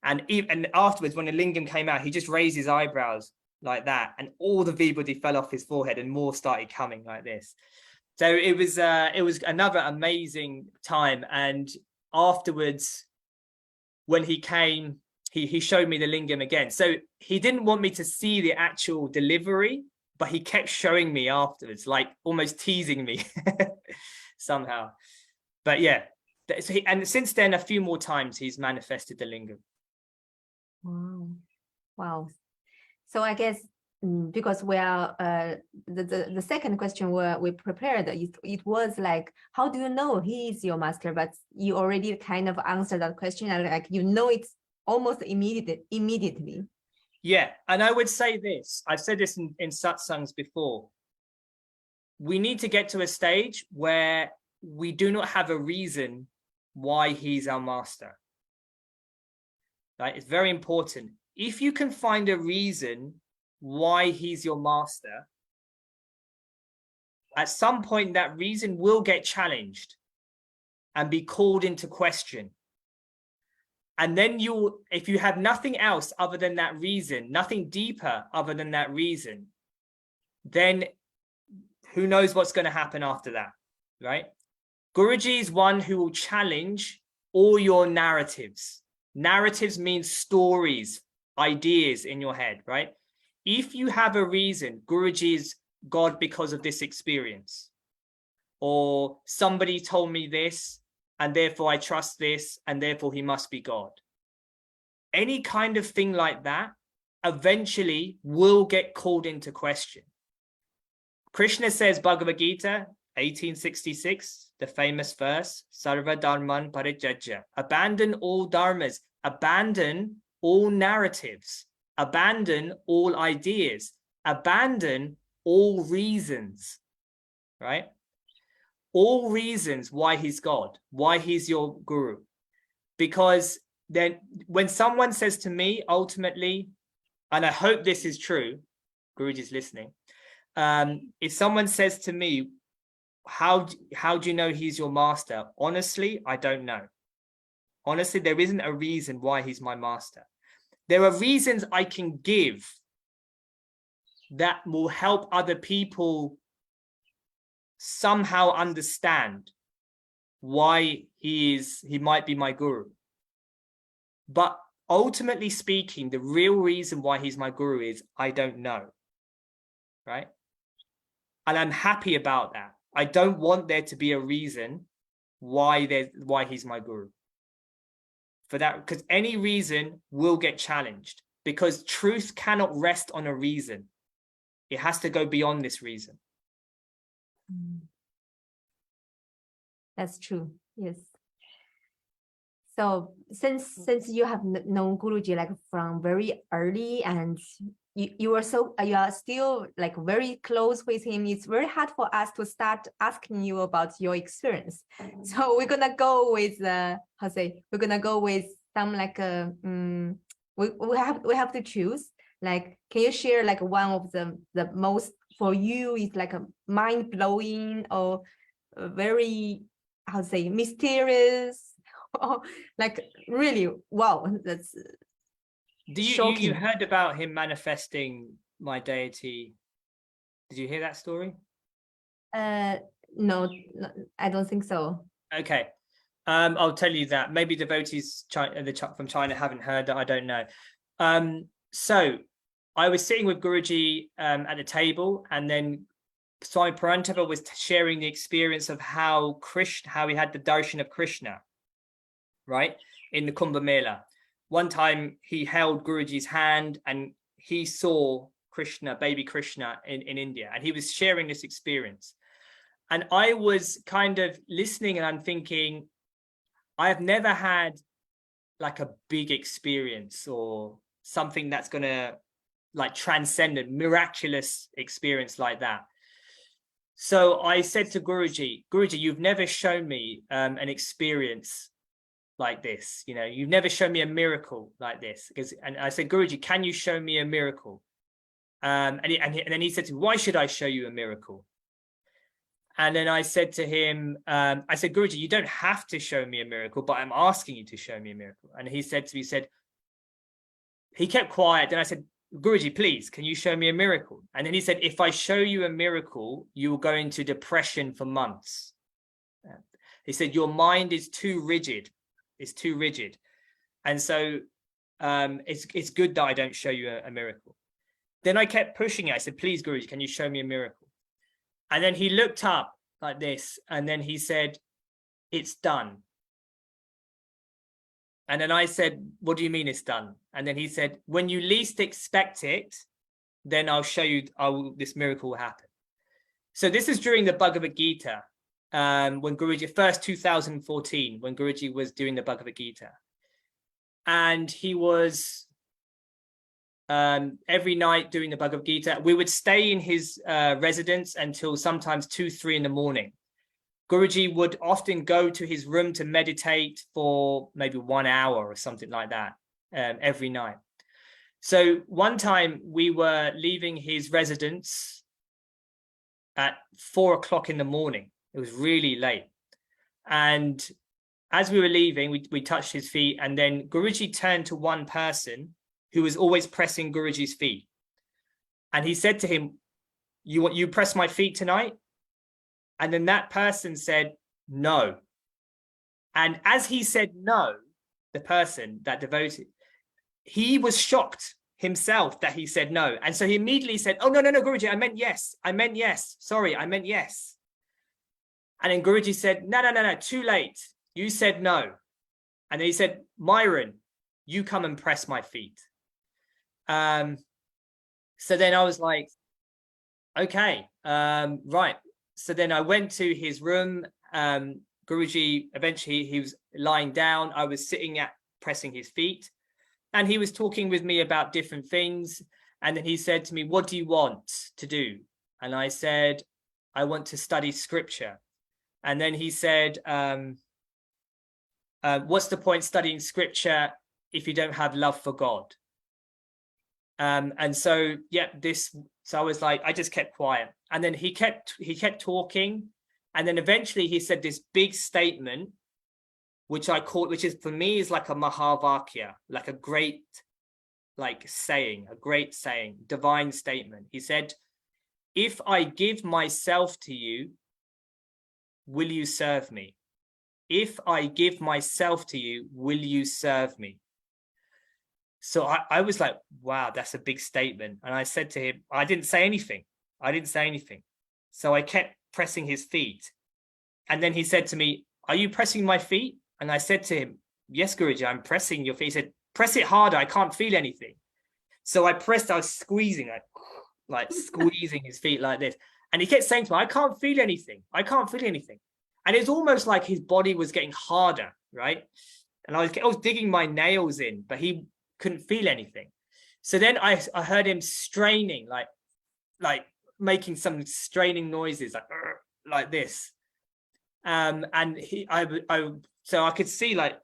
And afterwards, when the lingam came out, he just raised his eyebrows like that, and all the vibhuti fell off his forehead, and more started coming like this. So it was another amazing time. And afterwards, when he came, he showed me the lingam again. So he didn't want me to see the actual delivery, but he kept showing me afterwards, like almost teasing me somehow. But yeah, so and since then, a few more times he's manifested the lingam. Wow. So I guess because we are the second question we prepared, it was like, how do you know he is your master? But you already kind of answered that question, and like it's almost immediately. Yeah, and I would say this, I've said this in satsangs before, we need to get to a stage where we do not have a reason why he's our master. Right? It's very important. If you can find a reason why he's your master, at some point that reason will get challenged and be called into question. And then if you have nothing else other than that reason, nothing deeper other than that reason, then who knows what's going to happen after that, right? Guruji is one who will challenge all your narratives. Narratives means stories, ideas in your head, right? If you have a reason, Guruji is God because of this experience, or somebody told me this, and therefore I trust this, and therefore he must be God. Any kind of thing like that eventually will get called into question. Krishna says, Bhagavad Gita, 1866, the famous verse, Sarva Dharman Parijajya, abandon all dharmas, abandon all narratives, abandon all ideas, abandon all reasons, right? All reasons why he's God, why he's your guru. Because then when someone says to me, ultimately, and I hope this is true, Guruji's listening, if someone says to me, how do you know he's your master? Honestly, I don't know. Honestly, there isn't a reason why he's my master. There are reasons I can give that will help other people somehow understand why he might be my guru. But ultimately speaking, the real reason why he's my guru is I don't know, right? And I'm happy about that. I don't want there to be a reason why he's my guru. For that, because any reason will get challenged, because truth cannot rest on a reason. It has to go beyond this reason. That's true. Yes. So since you have known Guruji like from very early, and you are still like very close with him, it's very hard for us to start asking you about your experience. So we're gonna go with we're gonna go with some like we have to choose. Like, can you share like one of the most for you is like a mind-blowing or very mysterious, or like really wow, that's shocking. You heard about him manifesting my deity? Did you hear that story? No, I don't think so. Okay. I'll tell you that. Maybe devotees from China haven't heard that. I don't know. So I was sitting with Guruji at the table, and then Swami Parantapa was sharing the experience of how he had the darshan of Krishna, right, in the Kumbh Mela. One time he held Guruji's hand and he saw Krishna, baby Krishna in India, and he was sharing this experience. And I was kind of listening, and I'm thinking, I have never had like a big experience or something that's going to like transcend a miraculous experience like that. So I said to Guruji, you've never shown me an experience like this. You know, you've never shown me a miracle like this. And I said, Guruji, can you show me a miracle? And then he said to me, why should I show you a miracle? And then I said to him, I said, Guruji, you don't have to show me a miracle, but I'm asking you to show me a miracle. And he said to me, he kept quiet. Then I said, Guruji, please, can you show me a miracle? And then he said, if I show you a miracle, you will go into depression for months. He said, your mind is too rigid. It's too rigid. And so it's good that I don't show you a miracle. Then I kept pushing it. I said, please, Guruji, can you show me a miracle? And then he looked up like this, and then he said, it's done. And then I said, what do you mean it's done? And then he said, when you least expect it, then I'll show you, this miracle will happen. So this is during the Bhagavad Gita, when Guruji, first 2014, when Guruji was doing the Bhagavad Gita. And he was every night doing the Bhagavad Gita. We would stay in his residence until sometimes 2-3 in the morning. Guruji would often go to his room to meditate for maybe 1 hour or something like that every night. So one time we were leaving his residence at 4 o'clock in the morning. It was really late. And as we were leaving, we touched his feet, and then Guruji turned to one person who was always pressing Guruji's feet. And he said to him, you press my feet tonight? And then that person said, no. And as he said no, the person, that devotee, he was shocked himself that he said no. And so he immediately said, oh, no, Guruji, I meant yes. Sorry, I meant yes. And then Guruji said, no, too late. You said no. And then he said, Mayuran, you come and press my feet. So then I was like, okay, right. So then I went to his room. Guruji, eventually he was lying down. I was sitting pressing his feet, and he was talking with me about different things. And then he said to me, what do you want to do? And I said, I want to study scripture. And then he said, what's the point studying scripture if you don't have love for God? And so, so I was like, I just kept quiet. And then he kept talking. And then eventually he said this big statement, which is for me is like a Mahavakya, like a great, saying, divine statement. He said, if I give myself to you, will you serve me? If I give myself to you, will you serve me? So I was like, wow, that's a big statement. And I said to him, I didn't say anything. So I kept pressing his feet. And then he said to me, "Are you pressing my feet?" And I said to him, "Yes, Guruji, I'm pressing your feet." He said, "Press it harder, I can't feel anything." So I pressed, I was squeezing, like squeezing his feet like this. And he kept saying to me, "I can't feel anything. I can't feel anything." And it's almost like his body was getting harder, right? And I was digging my nails in, but he couldn't feel anything. So then I heard him straining, like making some straining noises, like this. And so I could see like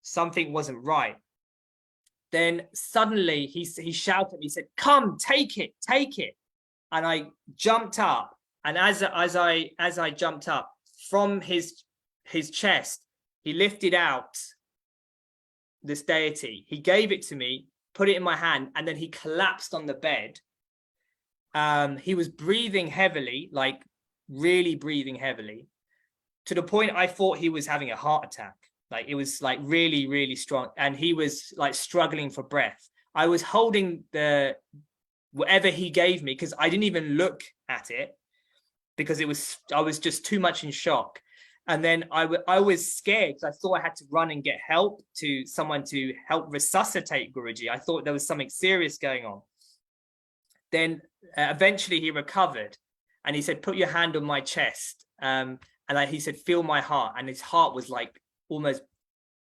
something wasn't right. Then suddenly he shouted at me, he said, "Come, take it, take it." And I jumped up. And as I jumped up from his chest, he lifted out this deity. He gave it to me, put it in my hand, and then he collapsed on the bed. He was breathing heavily, like really breathing heavily, to the point I thought he was having a heart attack. Like it was like really, really strong. And he was like struggling for breath. I was holding whatever he gave me, because I didn't even look at it, because I was just too much in shock. And then I was scared, because I thought I had to run and get help, to someone to help resuscitate Guruji. I thought there was something serious going on. Then eventually he recovered, and he said, "Put your hand on my chest." And he said, "Feel my heart." And his heart was like almost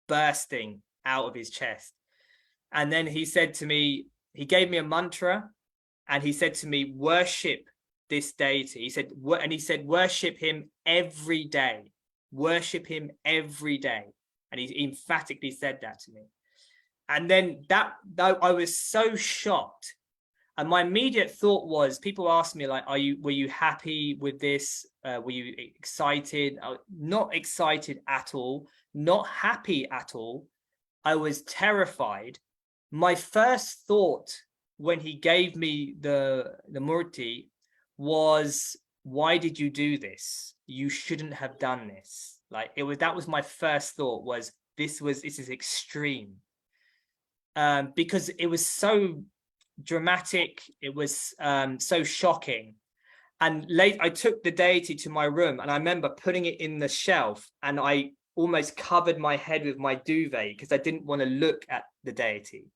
bursting out of his chest. And then he said to me, he gave me a mantra, and he said to me, "Worship this deity." He said, "Worship him every day. Worship him every day." And he emphatically said that to me. And then that I was so shocked. And my immediate thought was, people asked me, like, were you happy with this? Were you excited? Not excited at all, not happy at all. I was terrified. My first thought when he gave me the murti was, "Why did you do this? You shouldn't have done this." Like that was my first thought, was this is extreme. Because it was so dramatic, it was so shocking. And late I took the deity to my room, and I remember putting it in the shelf, and I almost covered my head with my duvet, because I didn't want to look at the deity,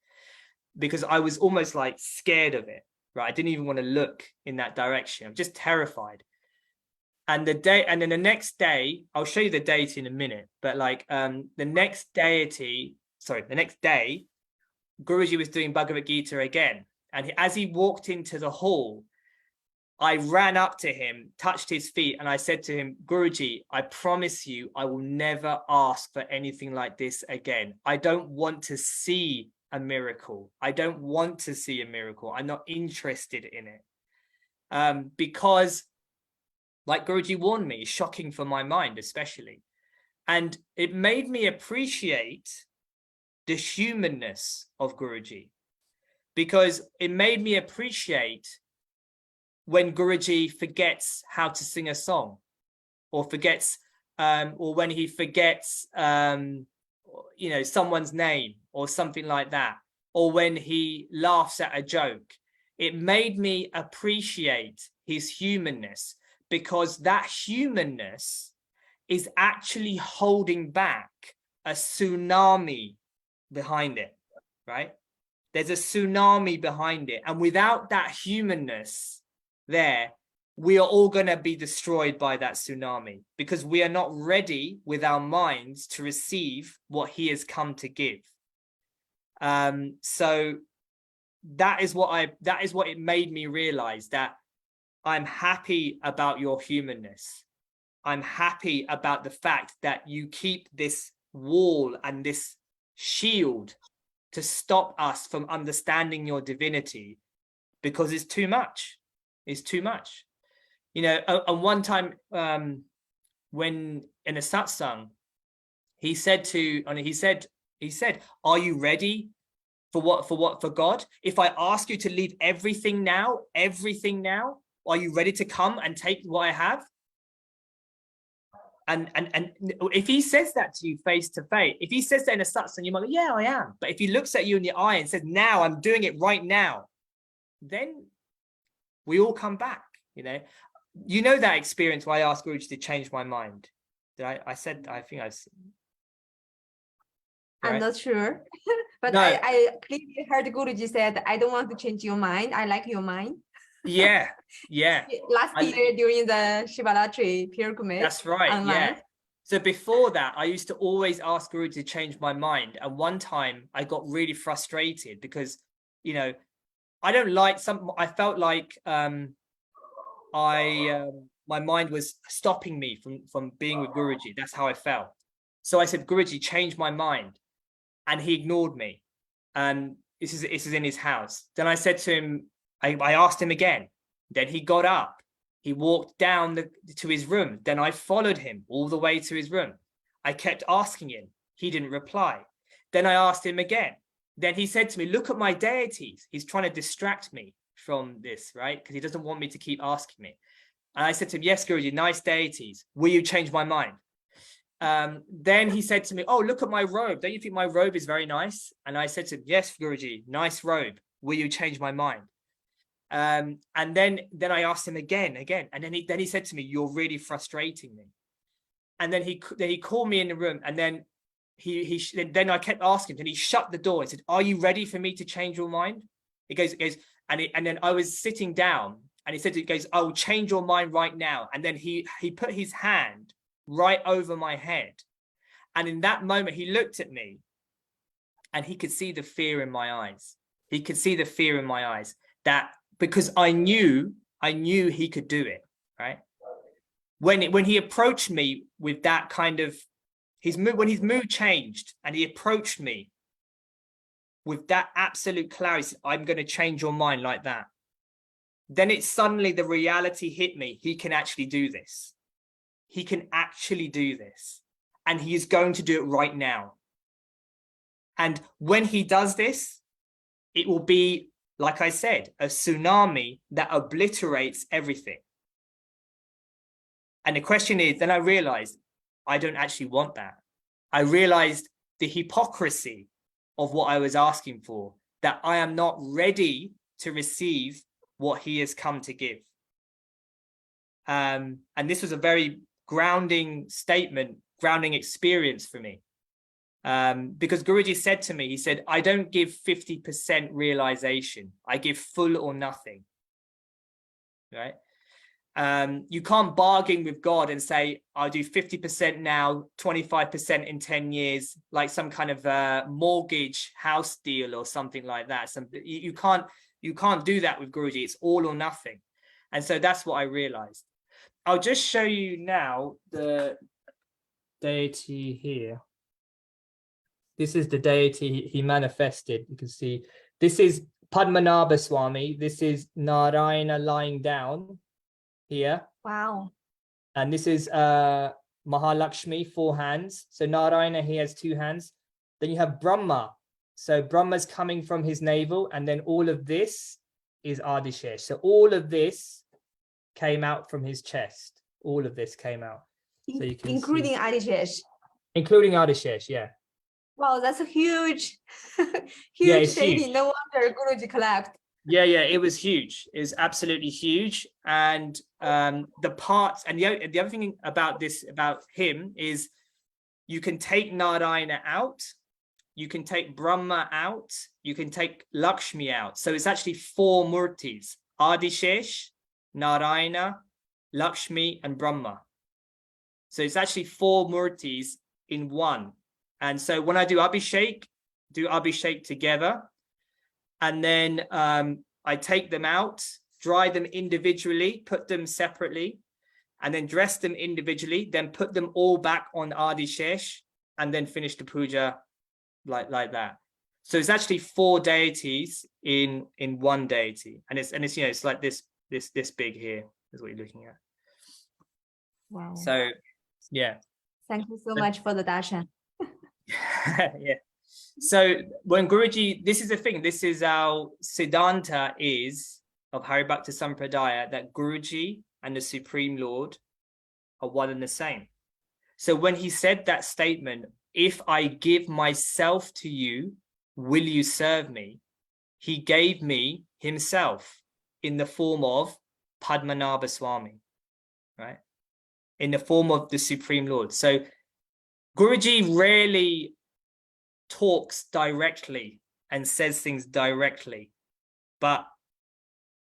because I was almost like scared of it, right? I didn't even want to look in that direction. I'm just terrified. And then the next day, I'll show you the deity in a minute, but like the next day, Guruji was doing Bhagavad Gita again. And as he walked into the hall, I ran up to him, touched his feet, and I said to him, "Guruji, I promise you, I will never ask for anything like this again. I don't want to see a miracle. I don't want to see a miracle. I'm not interested in it." Because, like Guruji warned me, it's shocking for my mind, especially. And it made me appreciate the humanness of Guruji, because it made me appreciate when Guruji forgets how to sing a song, or forgets, or when he forgets, someone's name or something like that, or when he laughs at a joke. It made me appreciate his humanness, because that humanness is actually holding back a tsunami behind it, right? There's a tsunami behind it. And without that humanness there, we are all going to be destroyed by that tsunami, because we are not ready with our minds to receive what he has come to give. So that is what it made me realize, that I'm happy about your humanness. I'm happy about the fact that you keep this wall and this shield to stop us from understanding your divinity, because it's too much. It's too much. And one time when in a satsang, he said, "Are you ready for God? If I ask you to leave everything now, are you ready to come and take what I have?" And if he says that to you face to face, if he says that in a satsang, you might go, "Yeah, I am." But if he looks at you in the eye and says, "Now, I'm doing it right now," then we all come back. you know that experience where I asked Guruji to change my mind. I think I've I'm right? not sure, but No. I clearly heard Guruji said, I don't want to change your mind. I like your mind. Yeah. Last year during the Shivaratri pilgrimage. That's right. Online. Yeah. So before that, I used to always ask Guruji to change my mind. And one time I got really frustrated because, you know, I don't like I felt like my mind was stopping me from being with Guruji. That's how I felt. So I said, Guruji, change my mind. And he ignored me. And this is in his house. Then I said to him, I asked him again. Then he got up. He walked down to his room. Then I followed him all the way to his room. I kept asking him. He didn't reply. Then I asked him again. Then he said to me, look at my deities. He's trying to distract me from this, right? Because he doesn't want me to keep asking me. And I said to him, yes, Guruji, nice deities. Will you change my mind? Then he said to me, oh, look at my robe. Don't you think my robe is very nice? And I said to him, yes, Guruji, nice robe. Will you change my mind? And then I asked him again, and then he said to me, you're really frustrating me. And then he called me in the room, and then then I kept asking him, and he shut the door. He said, are you ready for me to change your mind? It goes, and then I was sitting down, and he said, I will change your mind right now. And then he put his hand right over my head. And in that moment, he looked at me, and he could see the fear in my eyes. He could see the fear in my eyes, that because I knew he could do it, right? When he approached me with that kind of, when his mood changed and he approached me with that absolute clarity, I'm going to change your mind like that. Then it suddenly, the reality hit me. He can actually do this. He can actually do this. And he is going to do it right now. And when he does this, it will be, like I said, a tsunami that obliterates everything. And the question is, then I realized I don't actually want that. I realized the hypocrisy of what I was asking for, that I am not ready to receive what he has come to give. And this was a very grounding statement, grounding experience for me. Because Guruji said to me, he said, I don't give 50% realization. I give full or nothing, right? You can't bargain with God and say, I'll do 50% now, 25% in 10 years, like some kind of mortgage house deal or something like that. You can't do that with Guruji. It's all or nothing. And so that's what I realized. I'll just show you now the deity here. This is the deity he manifested. You can see this is Padmanabha Swami. This is Narayana lying down here. Wow. And this is Mahalakshmi, 4 hands. So Narayana, he has 2 hands. Then you have Brahma. So Brahma's coming from his navel, and then all of this is Adishesh. So all of this came out from his chest. All of this came out. So you can including Adishesh. Including Adishesh, yeah. Wow, that's a huge, it's deity. huge. No wonder Guruji collapsed. Yeah, it was huge. It was absolutely huge. And the parts, and the other thing about him is you can take Narayana out, you can take Brahma out, you can take Lakshmi out. So it's actually 4 murtis: Adishesh, Narayana, Lakshmi, and Brahma. So it's actually 4 murtis in one. And so when I do Abhishek together, and then I take them out, dry them individually, put them separately, and then dress them individually, then put them all back on Adishesh, and then finish the puja like that. So it's actually 4 deities in one deity, and it's it's like this big here is what you're looking at. Wow. So yeah. Thank you so much for the darshan. Yeah. So when Guruji, this is the thing, this is our Siddhanta is of Haribhakti Sampradaya, that Guruji and the Supreme Lord are one and the same. So when he said that statement, if I give myself to you, will you serve me? He gave me himself in the form of Padmanabha Swami. right? In the form of the Supreme Lord. So Guruji rarely talks directly and says things directly, but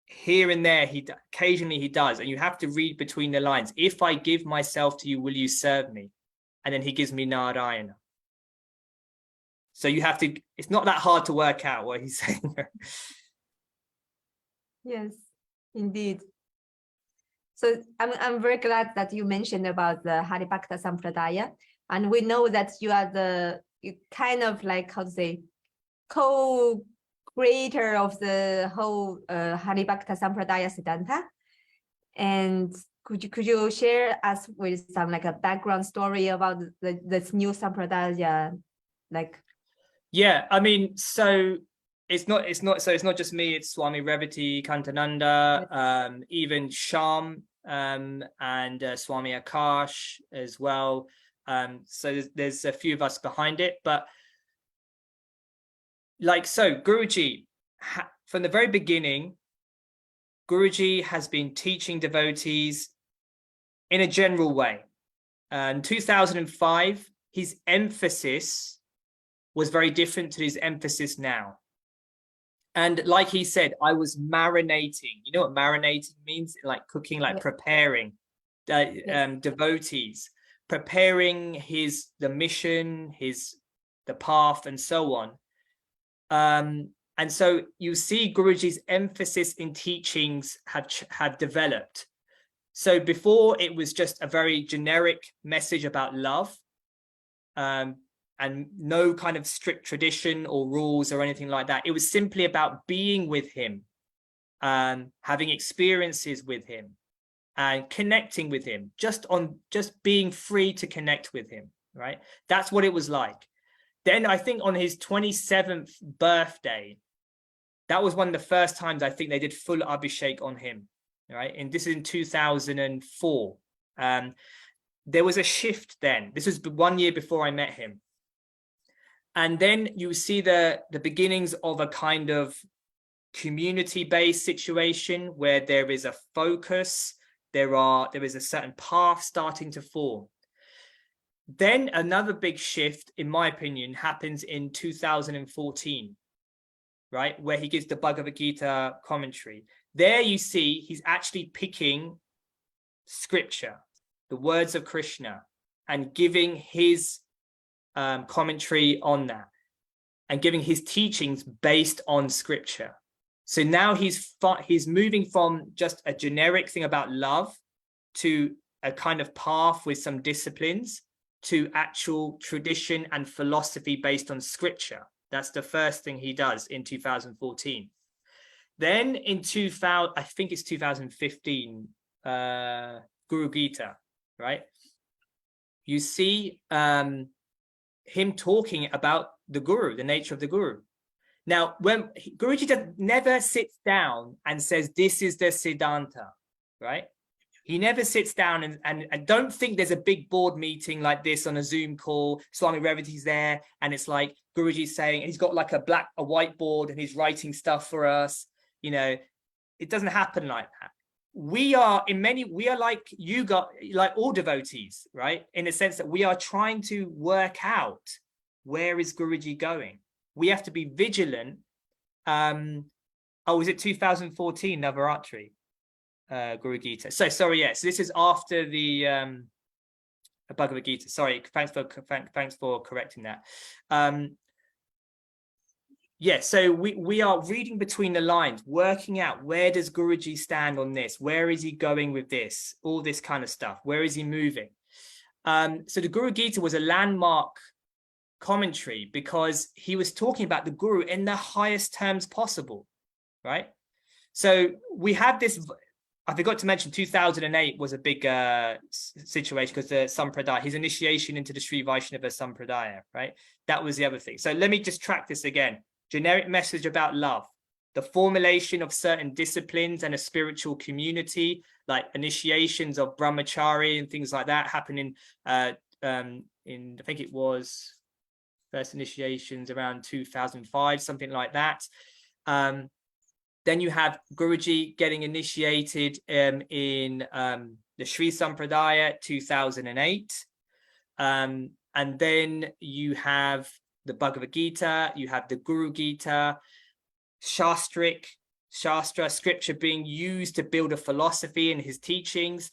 here and there, occasionally he does, and you have to read between the lines. If I give myself to you, will you serve me? And then he gives me Narayana. So you have to, it's not that hard to work out what he's saying. Yes, indeed. So I'm very glad that you mentioned about the Haribhakta Sampradaya, and we know that you are you kind of like, how to say, co-creator of the whole Haribhakta Sampradaya Siddhanta. And could you share us with some like a background story about this new Sampradaya, like? Yeah, I mean, so it's not just me, it's Swami Revati Kantananda, even Sham and Swami Akash as well. So there's a few of us behind it, but like, so Guruji, from the very beginning, Guruji has been teaching devotees in a general way. In 2005, his emphasis was very different to his emphasis now. And like he said, I was marinating. You know what marinating means? Like cooking, like preparing devotees, preparing the mission, the path, and so on. And so you see Guruji's emphasis in teachings have developed. So before, it was just a very generic message about love, and no kind of strict tradition or rules or anything like that. It was simply about being with him, having experiences with him, and connecting with him, just being free to connect with him, right? That's what it was like. Then I think on his 27th birthday, that was one of the first times I think they did full Abhishek on him, right? And this is in 2004. There was a shift then. This was 1 year before I met him. And then you see the beginnings of a kind of community-based situation where there is a focus, there is a certain path starting to form. Then another big shift, in my opinion, happens in 2014, right? Where he gives the Bhagavad Gita commentary. There you see he's actually picking scripture, the words of Krishna, and giving his commentary on that, and giving his teachings based on scripture. So now he's moving from just a generic thing about love to a kind of path with some disciplines to actual tradition and philosophy based on scripture. That's the first thing he does in 2014. Then in I think it's 2015, Guru Gita, right? You see him talking about the Guru, the nature of the Guru. Now, when Guruji never sits down and says, this is the Siddhanta, right? He never sits down and don't think there's a big board meeting like this on a Zoom call. Swami Revati's there, and it's like Guruji's saying, he's got like a whiteboard and he's writing stuff for us. You know, it doesn't happen like that. We are like you like all devotees, right? In a sense that we are trying to work out, where is Guruji going? We have to be vigilant. Was it 2014 Navaratri? Guru Gita. So sorry, yes. This is after the Bhagavad Gita. Sorry, thanks for correcting that. Yeah, so we are reading between the lines, working out, where does Guruji stand on this? Where is he going with this? All this kind of stuff. Where is he moving? So the Guru Gita was a landmark commentary because he was talking about the Guru in the highest terms possible, right? So we have this. I forgot to mention 2008 was a big situation because the Sampradaya, his initiation into the Sri Vaishnava Sampradaya, right? That was the other thing. So let me just track this again. Generic message about love, the formulation of certain disciplines and a spiritual community, like initiations of brahmachari and things like that happen in I think it was first initiations around 2005, something like that. Then you have Guruji getting initiated in the Sri Sampradaya 2008. And then you have the Bhagavad Gita, you have the Guru Gita, Shastra, scripture being used to build a philosophy in his teachings,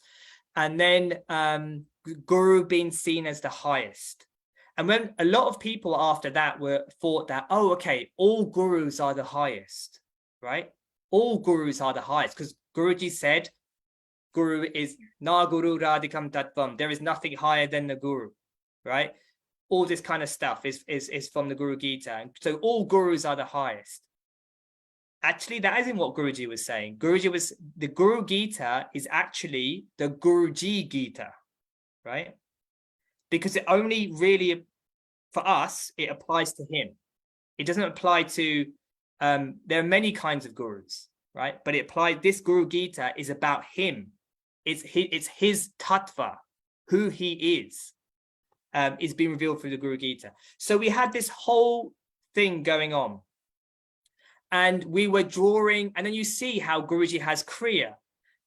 and then Guru being seen as the highest. And when a lot of people after that thought that, oh, okay, all gurus are the highest, right? All gurus are the highest, because Guruji said, Guru is na guru radhikam tattvam. There is nothing higher than the Guru, right? All this kind of stuff is from the Guru Gita. And so all gurus are the highest. Actually, that isn't what Guruji was saying. The Guru Gita is actually the Guruji Gita, right? Because it only really, for us, it applies to him. It doesn't apply to, there are many kinds of gurus, right? But this Guru Gita is about him. It's his tattva, who he is being revealed through the Guru Gita. So we had this whole thing going on. And we were drawing, and then you see how Guruji has Kriya,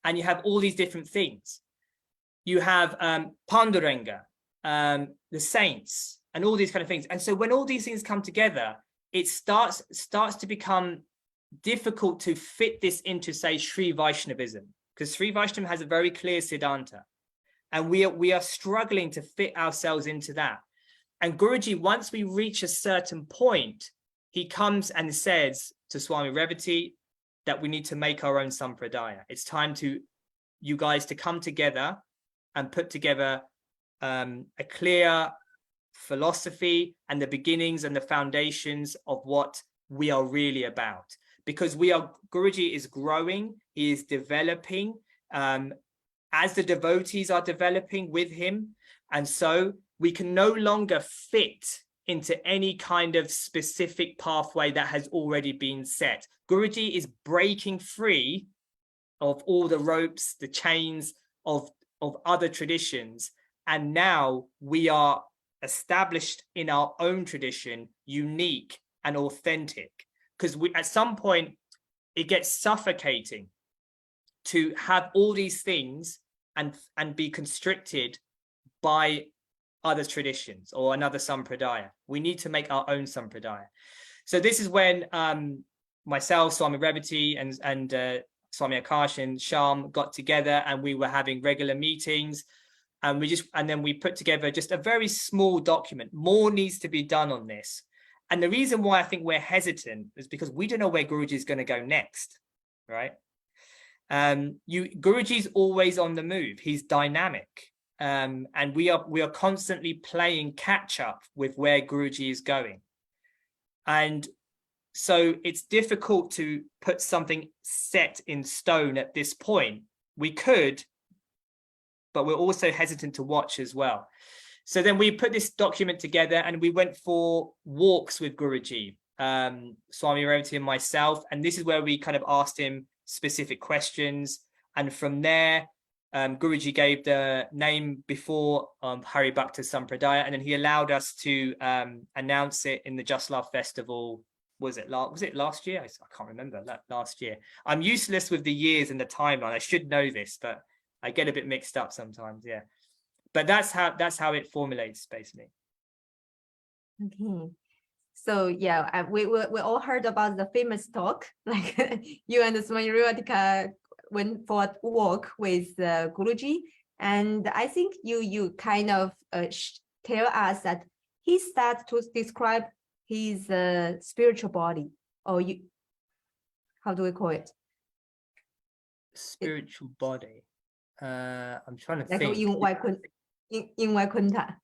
and you have all these different things. You have Panduranga, the saints, and all these kind of things. And so when all these things come together, it starts to become difficult to fit this into, say, Sri Vaishnavism, because Sri Vaishnavism has a very clear Siddhanta, and we are struggling to fit ourselves into that. And Guruji, once we reach a certain point, he comes and says to Swami Revati that we need to make our own sampradaya. It's time to you guys to come together and put together a clear philosophy and the beginnings and the foundations of what we are really about. Because Guruji is growing, he is developing, as the devotees are developing with him. And so we can no longer fit into any kind of specific pathway that has already been set. Guruji is breaking free of all the ropes, the chains of other traditions. And now we are established in our own tradition, unique and authentic. Because at some point, it gets suffocating to have all these things and be constricted by other traditions or another sampradaya. We need to make our own sampradaya. So this is when myself, Swami Revati, and Swami Akash and Sham got together, and we were having regular meetings, and then we put together just a very small document. More needs to be done on this. And the reason why I think we're hesitant is because we don't know where Guruji is going to go next, right? Guruji's always on the move. He's dynamic. And we are constantly playing catch up with where Guruji is going. And so it's difficult to put something set in stone at this point. We could, but we're also hesitant to watch as well. So then we put this document together and we went for walks with Guruji, Swami Revati and myself. And this is where we kind of asked him specific questions. And from there, Guruji gave the name before Hari Bhakta Sampradaya, and then he allowed us to announce it in the Just Love Festival. Was it last year? I can't remember. Last year. I'm useless with the years and the timeline. I should know this, but I get a bit mixed up sometimes. Yeah, but that's how it formulates basically. Okay. So yeah, we all heard about the famous talk, like you and Swami Revati went for a walk with Guruji, and I think you kind of tell us that he starts to describe his spiritual body, or how do we call it? Spiritual body. I'm trying to like think. In Vaikuntha,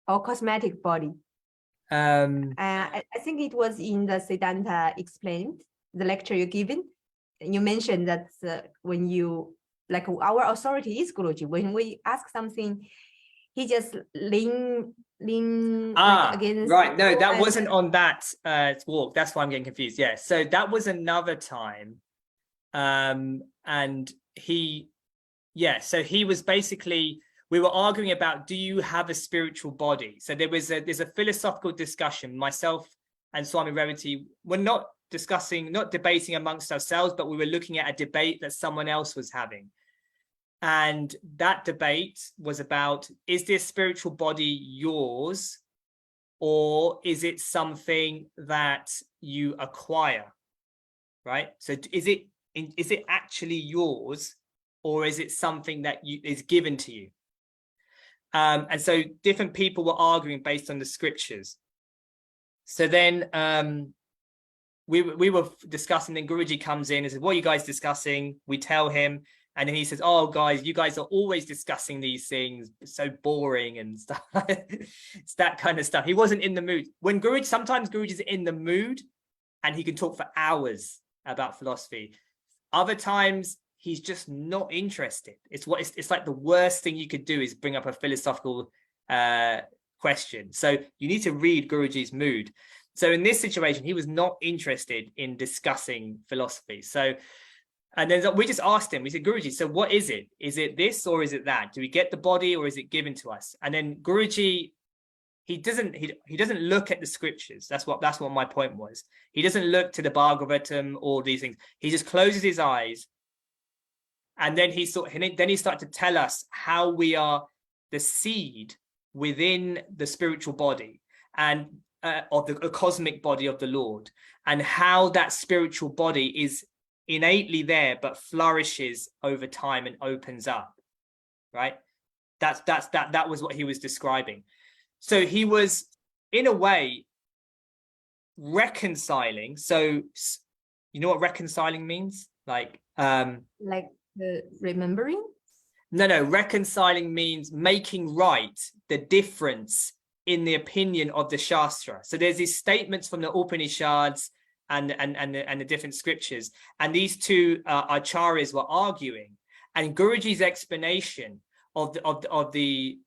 or cosmetic body. I think it was in the Siddhanta Explained, the lecture you given. You mentioned that when you, like, our authority is Guruji. When we ask something, he just lean like against. Right. No, that wasn't on that walk. That's why I'm getting confused. Yeah. So that was another time. And so he was basically, we were arguing about, do you have a spiritual body? So there's a philosophical discussion. Myself and Swami Revati were not debating amongst ourselves, but we were looking at a debate that someone else was having. And that debate was about, is this spiritual body yours, or is it something that you acquire, right? So is it actually yours, or is it something that is given to you? And so different people were arguing based on the scriptures. So then we were discussing, then Guruji comes in and says, what are you guys discussing? We tell him, and then he says, oh guys, you guys are always discussing these things, it's so boring and stuff. It's that kind of stuff. He wasn't in the mood. When sometimes Guruji's in the mood and he can talk for hours about philosophy. Other times he's just not interested. It's like the worst thing you could do is bring up a philosophical question. So you need to read Guruji's mood. So in this situation, he was not interested in discussing philosophy. So, and then we just asked him, we said, Guruji, so what is it? Is it this or is it that? Do we get the body or is it given to us? And then Guruji, he doesn't look at the scriptures. That's what my point was. He doesn't look to the Bhagavatam or these things. He just closes his eyes. And then he started to tell us how we are the seed within the spiritual body and of the cosmic body of the Lord, and how that spiritual body is innately there but flourishes over time and opens up, right? That was what he was describing. So he was in a way reconciling. So you know what reconciling means? Like the remembering? No, reconciling means making right the difference in the opinion of the Shastra. So there's these statements from the Upanishads and the different scriptures, and these two acharyas were arguing, and Guruji's explanation of the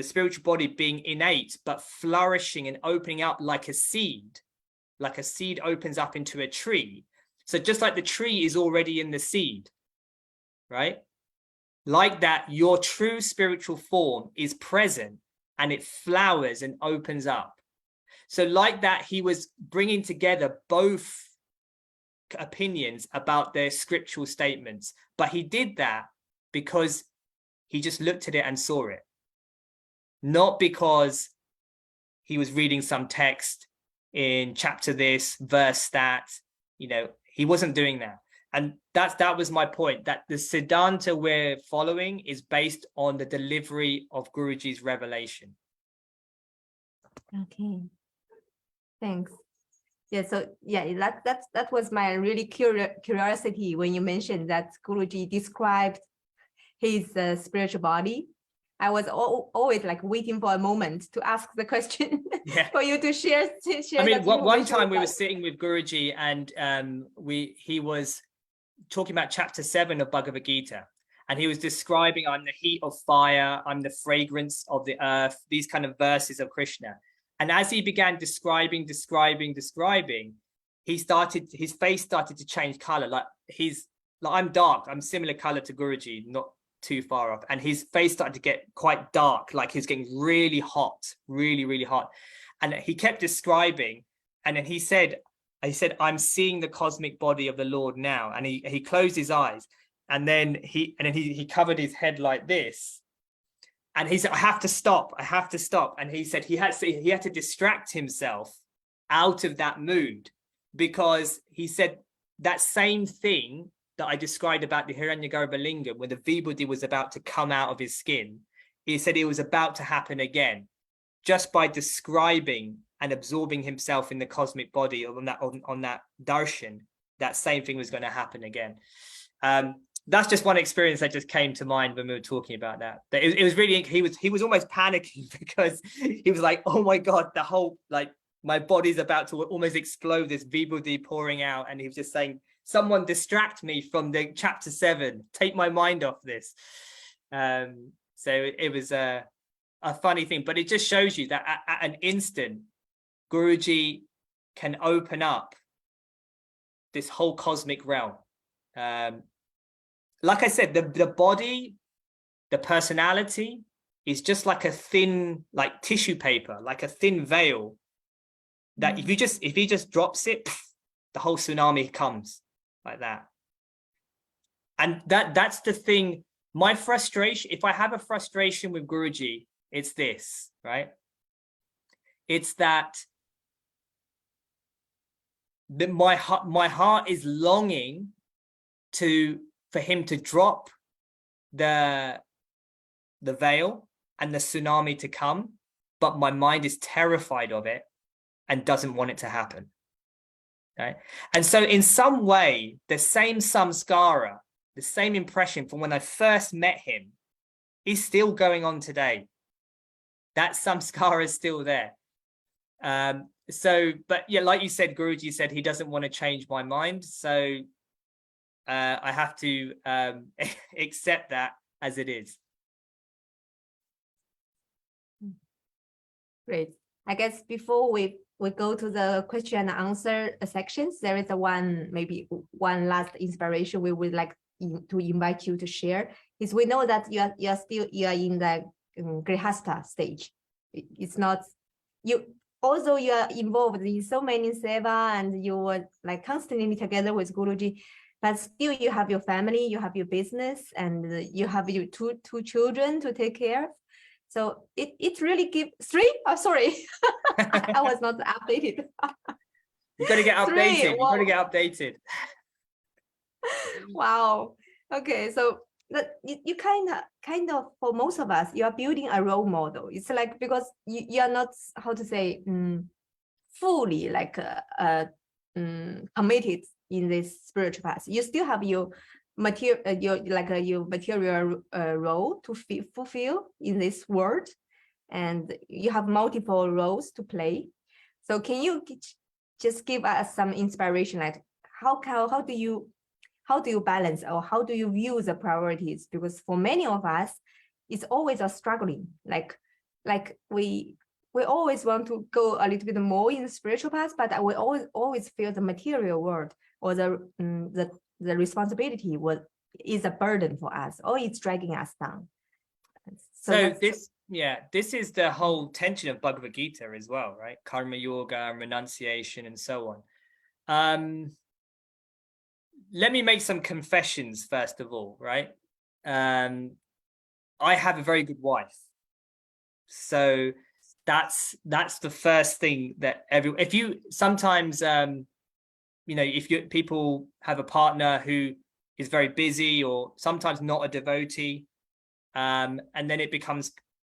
spiritual body being innate but flourishing and opening up like a seed opens up into a tree. So just like the tree is already in the seed, right? Like that, your true spiritual form is present and it flowers and opens up. So like that, he was bringing together both opinions about their scriptural statements, but he did that because he just looked at it and saw it, not because he was reading some text in chapter this, verse that. He wasn't doing that. And that was my point, that the Siddhanta we're following is based on the delivery of Guruji's revelation. Okay, thanks. Yeah, so yeah, that was my really curiosity when you mentioned that Guruji described his spiritual body. I was always like waiting for a moment to ask the question for you to share. I mean, one time we were sitting with Guruji and he was talking about chapter 7 of Bhagavad Gita, and he was describing, I'm the heat of fire, I'm the fragrance of the earth, these kind of verses of Krishna. And as he began describing, his face started to change color. Like I'm dark, I'm similar color to Guruji, not too far off, and his face started to get quite dark, like he's getting really hot, really hot. And he kept describing, and then he said, I'm seeing the cosmic body of the Lord now. And he closed his eyes, and then he covered his head like this, and he said, I have to stop. And he said he had to distract himself out of that mood, because he said that same thing that I described about the Hiranyagarbha lingam, when the Vibhuti was about to come out of his skin, he said it was about to happen again, just by describing and absorbing himself in the cosmic body on that darshan. That same thing was going to happen again. That's just one experience that just came to mind when we were talking about that. But it was really, he was almost panicking, because he was like, oh my God, the whole, like, my body's about to almost explode, this Vibhuti pouring out. And he was just saying, someone distract me from the chapter 7, take my mind off this. So it was a funny thing, but it just shows you that at an instant, Guruji can open up this whole cosmic realm. Like I said, the body, the personality is just like a thin, like tissue paper, like a thin veil that if he just drops it, the whole tsunami comes like that. And that's the thing My frustration, if I have a frustration with Guruji, it's this, right? It's that my heart is longing for him to drop the veil and the tsunami to come, but my mind is terrified of it and doesn't want it to happen. Okay? And so in some way, the same samskara, the same impression from when I first met him is still going on today. That samskara is still there. But yeah, like you said, Guruji said he doesn't want to change my mind. So I have to accept that as it is. Great. I guess before we go to the question and answer sections, there is maybe one last inspiration we would like to invite you to share. Is we know that you are in the Grihastha stage. It's not you. Also, you are involved in so many seva, and you were like constantly together with Guruji, but still you have your family, you have your business, and you have your two children to take care of. So it really gives three. Oh, sorry, I was not updated. You got to get updated. You got to get updated. Wow. Okay, so that you kind of for most of us, you are building a role model. It's like because you are not, how to say, fully like committed in this spiritual path. You still have your material role to fulfill in this world, and you have multiple roles to play. So can you just give us some inspiration, like how do you balance, or how do you view the priorities? Because for many of us, it's always a struggling. Like we always want to go a little bit more in the spiritual path, but we always feel the material world or the responsibility is a burden for us, or it's dragging us down. So this is the whole tension of Bhagavad Gita as well, right? Karma yoga, renunciation, and so on. Let me make some confessions first of all, right? I have a very good wife, so that's the first thing that if you sometimes if people have a partner who is very busy or sometimes not a devotee, and then it becomes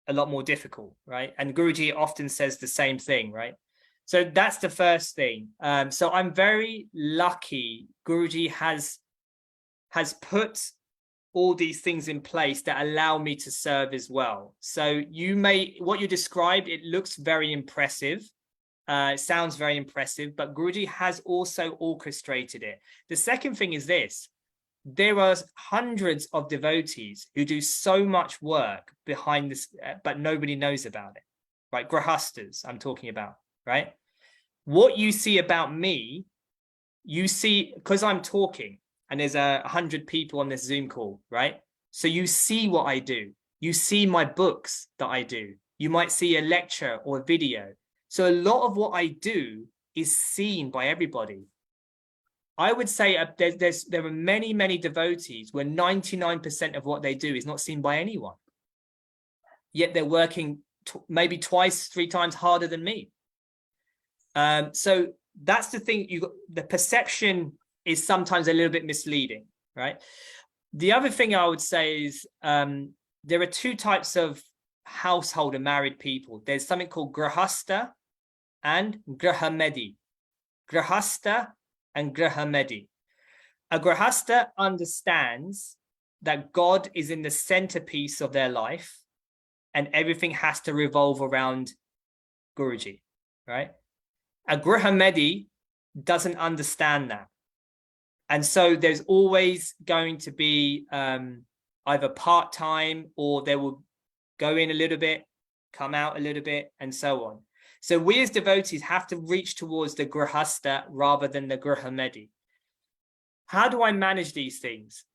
a lot more difficult, right? And Guruji often says the same thing, right? So that's the first thing. So I'm very lucky Guruji has put all these things in place that allow me to serve as well. So what you described, it looks very impressive. It sounds very impressive, but Guruji has also orchestrated it. The second thing is this: there are hundreds of devotees who do so much work behind this, but nobody knows about it, right? Grihastas, I'm talking about, right? What you see about me, you see, because I'm talking and there's 100 people on this Zoom call, right? So you see what I do. You see my books that I do. You might see a lecture or a video. So a lot of what I do is seen by everybody. I would say there are many devotees where 99% of what they do is not seen by anyone. Yet they're working maybe twice, 3 times harder than me. So that's the thing. The perception is sometimes a little bit misleading, right? The other thing I would say is there are 2 types of household and married people. There's something called grihastha and grahamedi. Grihastha and grahamedi. A grihastha understands that God is in the centerpiece of their life and everything has to revolve around Guruji, right? A grahamedi doesn't understand that. And so there's always going to be either part-time, or they will go in a little bit, come out a little bit, and so on. So we as devotees have to reach towards the grihastha rather than the grahamedi. How do I manage these things?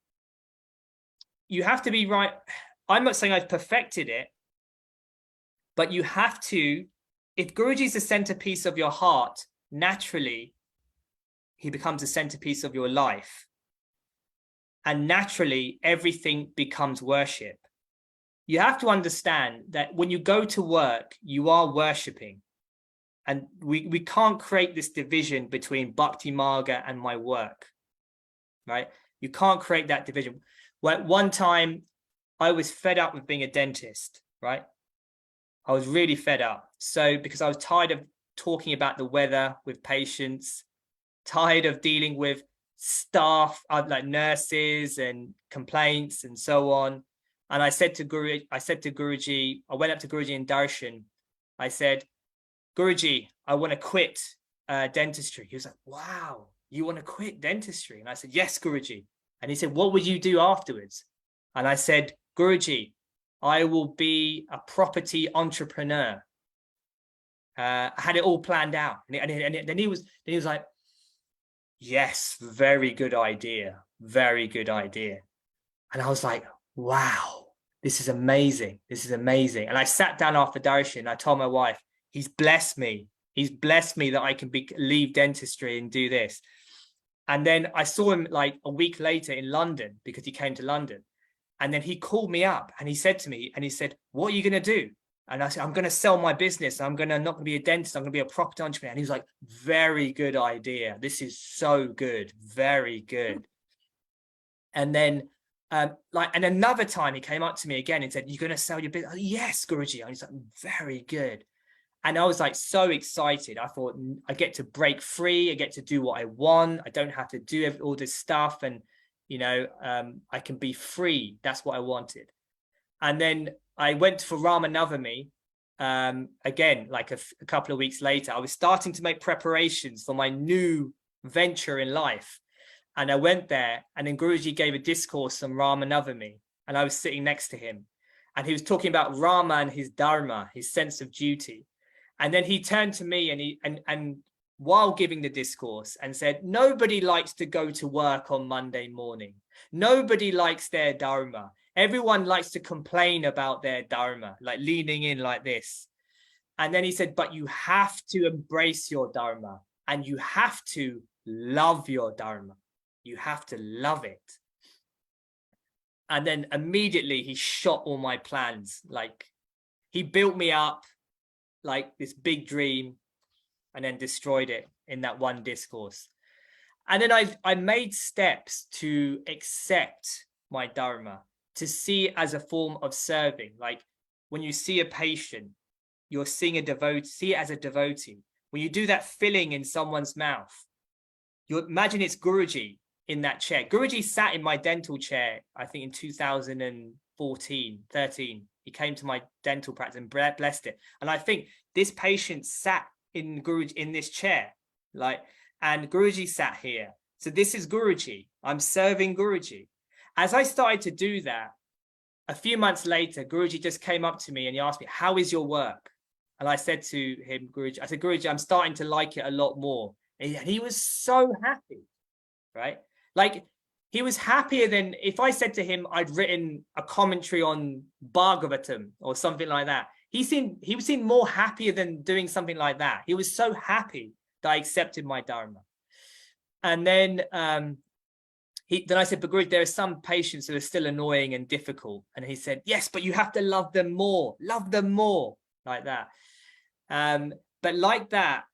You have to be right. I'm not saying I've perfected it, but you have to, if Guruji is the centerpiece of your heart, naturally, he becomes the centerpiece of your life. and naturally everything becomes worship. You have to understand that when you go to work, you are worshipping. And we can't create this division between Bhakti Marga and my work, right? You can't create that division. Well, one time I was fed up with being a dentist, right? I was really fed up. So because I was tired of talking about the weather with patients, tired of dealing with staff, like nurses and complaints and so on. And I said to Guruji, I went up to Guruji in Darshan. I said, Guruji, I want to quit dentistry. He was like, wow, you want to quit dentistry? And I said, yes, Guruji. And he said, what would you do afterwards? And I said, Guruji, I will be a property entrepreneur. I had it all planned out. And then he was like, yes, very good idea. Very good idea. And I was like, wow, this is amazing. This is amazing. And I sat down after Darshan and I told my wife, he's blessed me. He's blessed me that I can leave dentistry and do this. And then I saw him like a week later in London because he came to London. And then he called me up and he said to me, and he said, what are you going to do? And I said, I'm going to sell my business. I'm not going to be a dentist. I'm going to be a property entrepreneur. And he was like, very good idea. This is so good. Very good. And then and another time he came up to me again and said, you're going to sell your business? Yes, Guruji. And he's like, very good. And I was like so excited. I thought, I get to break free. I get to do what I want. I don't have to do all this stuff. And, you know, I can be free. That's what I wanted. And then I went for Ramanavami again, like a couple of weeks later. I was starting to make preparations for my new venture in life. And I went there, and then Guruji gave a discourse on Ramanavami, and I was sitting next to him. And he was talking about Rama and his dharma, his sense of duty. And then he turned to me and while giving the discourse and said, nobody likes to go to work on Monday morning. Nobody likes their dharma. Everyone likes to complain about their dharma, like leaning in like this. And then he said, but you have to embrace your dharma and you have to love your dharma. You have to love it. And then immediately he shot all my plans. Like he built me up like this big dream and then destroyed it in that one discourse. And then I made steps to accept my dharma, to see it as a form of serving. Like when you see a patient, you're seeing a devotee, see it as a devotee. When you do that filling in someone's mouth, you imagine it's Guruji in that chair. Guruji sat in my dental chair, I think in 2014, 13. He came to my dental practice and blessed it. And I think this patient sat in Guruji in this chair, like, and Guruji sat here. So this is Guruji. I'm serving Guruji. As I started to do that, a few months later, Guruji just came up to me and he asked me, how is your work? And I said to him, Guruji, I said, Guruji, I'm starting to like it a lot more. And he was so happy, right? Like he was happier than if I said to him, I'd written a commentary on Bhagavatam or something like that. He seemed more happier than doing something like that. He was so happy that I accepted my dharma. And then then I said, but Guruji, there are some patients who are still annoying and difficult. And he said, yes, but you have to love them more, like that. But like that,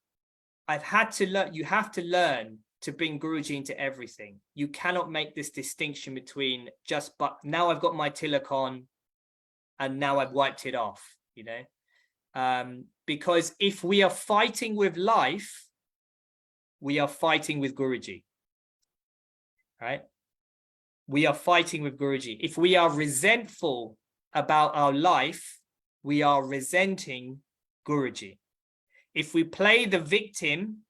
I've had to learn, you have to learn to bring Guruji into everything. You cannot make this distinction between just, but now I've got my tilak on and now I've wiped it off, you know? Because if we are fighting with life, we are fighting with Guruji, right? We are fighting with Guruji. If we are resentful about our life, we are resenting Guruji. If we play the victim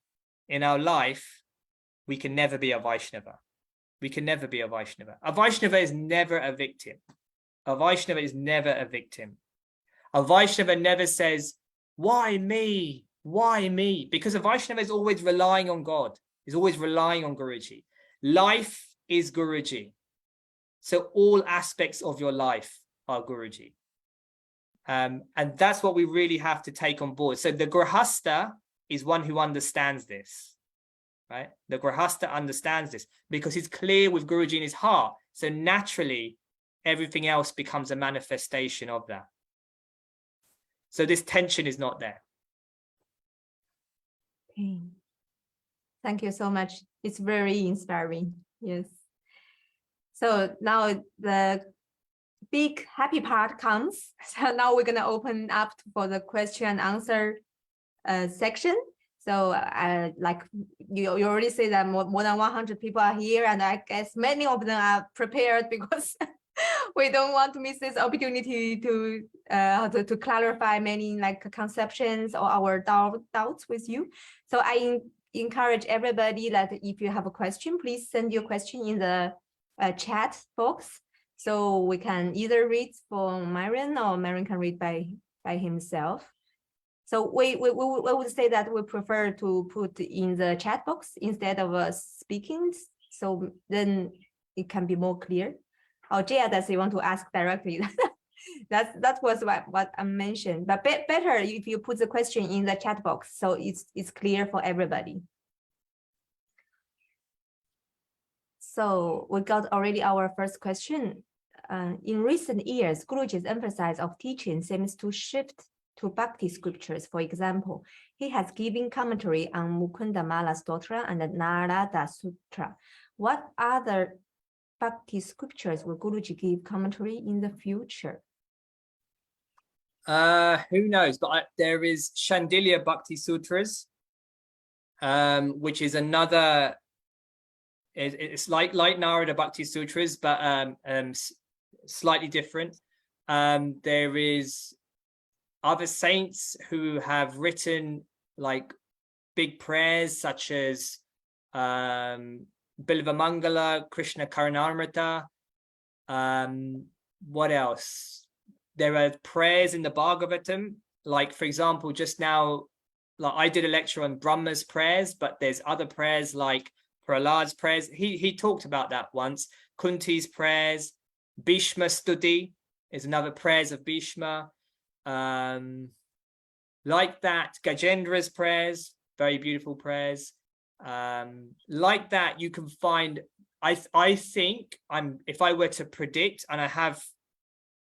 in our life, we can never be a Vaishnava. We can never be a Vaishnava. A Vaishnava is never a victim. A Vaishnava is never a victim. A Vaishnava never says, why me? Why me? Because a Vaishnava is always relying on God, is always relying on Guruji. Life is Guruji. So all aspects of your life are Guruji. And that's what we really have to take on board. So the Grihastha is one who understands this, right? The Grihastha understands this because he's clear with Guruji in his heart. So naturally, everything else becomes a manifestation of that. So this tension is not there. Okay. Thank you so much. It's very inspiring. Yes. So now the big happy part comes. So now we're going to open up for the question and answer section. So like you already say that more than 100 people are here, and I guess many of them are prepared because we don't want to miss this opportunity to clarify many like conceptions or our doubts with you. So I encourage everybody that if you have a question, please send your question in the chat box, so we can either read for Mayuran or Mayuran can read by himself. So we would say that we prefer to put in the chat box instead of speaking, so then it can be more clear. Oh, Jia, does he want to ask directly? that was what I mentioned. But better if you put the question in the chat box, so it's clear for everybody. So we got already our first question. In recent years, Guruji's emphasis of teaching seems to shift to Bhakti scriptures. For example, he has given commentary on Mukundamala Stotra and the Narada Sutra. What other Bhakti scriptures will Guruji give commentary in the future? Who knows? But there is Shandilya Bhakti Sutras, which is another. It's like Narada Bhakti Sutras, but slightly different. There is other saints who have written like big prayers, such as Bilva Mangala, Krishna Karunamrita. What else? There are prayers in the Bhagavatam, like for example, just now, like I did a lecture on Brahma's prayers, but there's other prayers like Prahlad's prayers. He talked about that once. Kunti's prayers, Bhishma Stuti is another prayers of Bhishma. Like that, Gajendra's prayers, very beautiful prayers. Like that, you can find. I think if I were to predict, and I have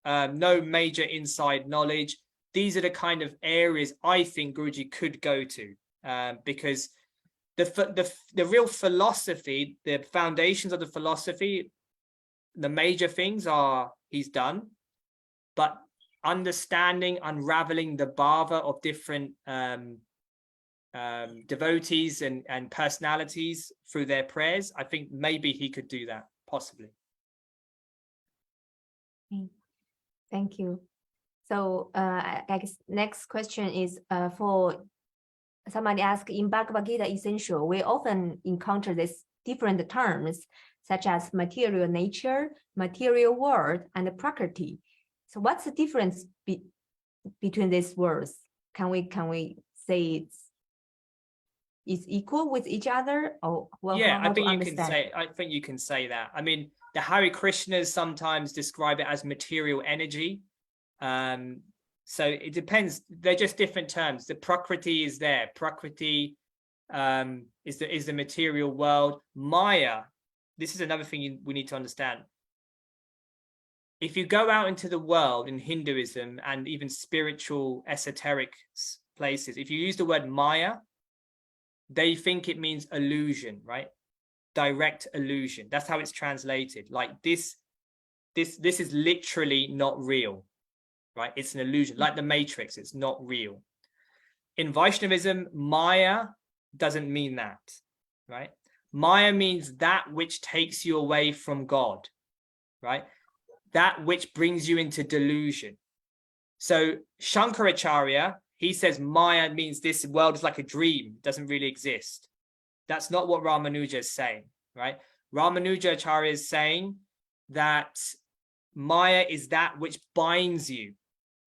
no major inside knowledge, these are the kind of areas I think Guruji could go to, because the real philosophy, the foundations of the philosophy, the major things are he's done, but understanding, unraveling the bhava of different devotees and personalities through their prayers, I think maybe he could do that, possibly. Thank you. So I guess next question is for somebody asked, in Bhagavad Gita Essential, we often encounter these different terms such as material nature, material world, and prakriti. So what's the difference between these words? Can we say it's equal with each other, or well, yeah, how I think to you understand? can say. I think you can say that. I mean, the Hare Krishnas sometimes describe it as material energy. So it depends. They're just different terms. The prakriti is there. Prakriti is the material world. Maya. This is another thing we need to understand. If you go out into the world in Hinduism and even spiritual esoteric places, if you use the word Maya, they think it means illusion, right? Direct illusion. That's how it's translated. Like this is literally not real, right? It's an illusion, like the Matrix. It's not real. In Vaishnavism, Maya doesn't mean that, right? Maya means that which takes you away from God, right? That which brings you into delusion. So Shankaracharya, he says Maya means this world is like a dream, doesn't really exist. That's not what Ramanuja is saying, right? Ramanujacharya is saying that Maya is that which binds you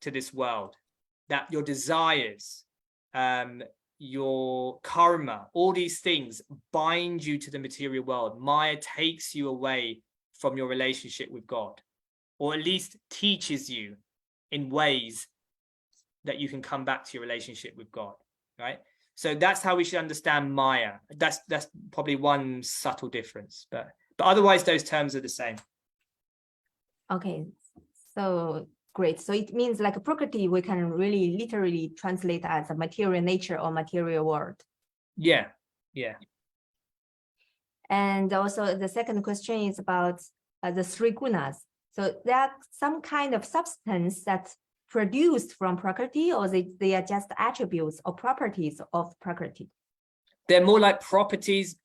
to this world, that your desires, your karma, all these things bind you to the material world. Maya takes you away from your relationship with God, or at least teaches you in ways that you can come back to your relationship with God, right? So that's how we should understand Maya. That's probably one subtle difference, but otherwise those terms are the same. Okay, so great. So it means like Prakriti, we can really literally translate as a material nature or material world. Yeah, yeah. And also the second question is about the three gunas. So there are some kind of substance that's produced from Prakriti, or they are just attributes or properties of Prakriti? They're more like properties,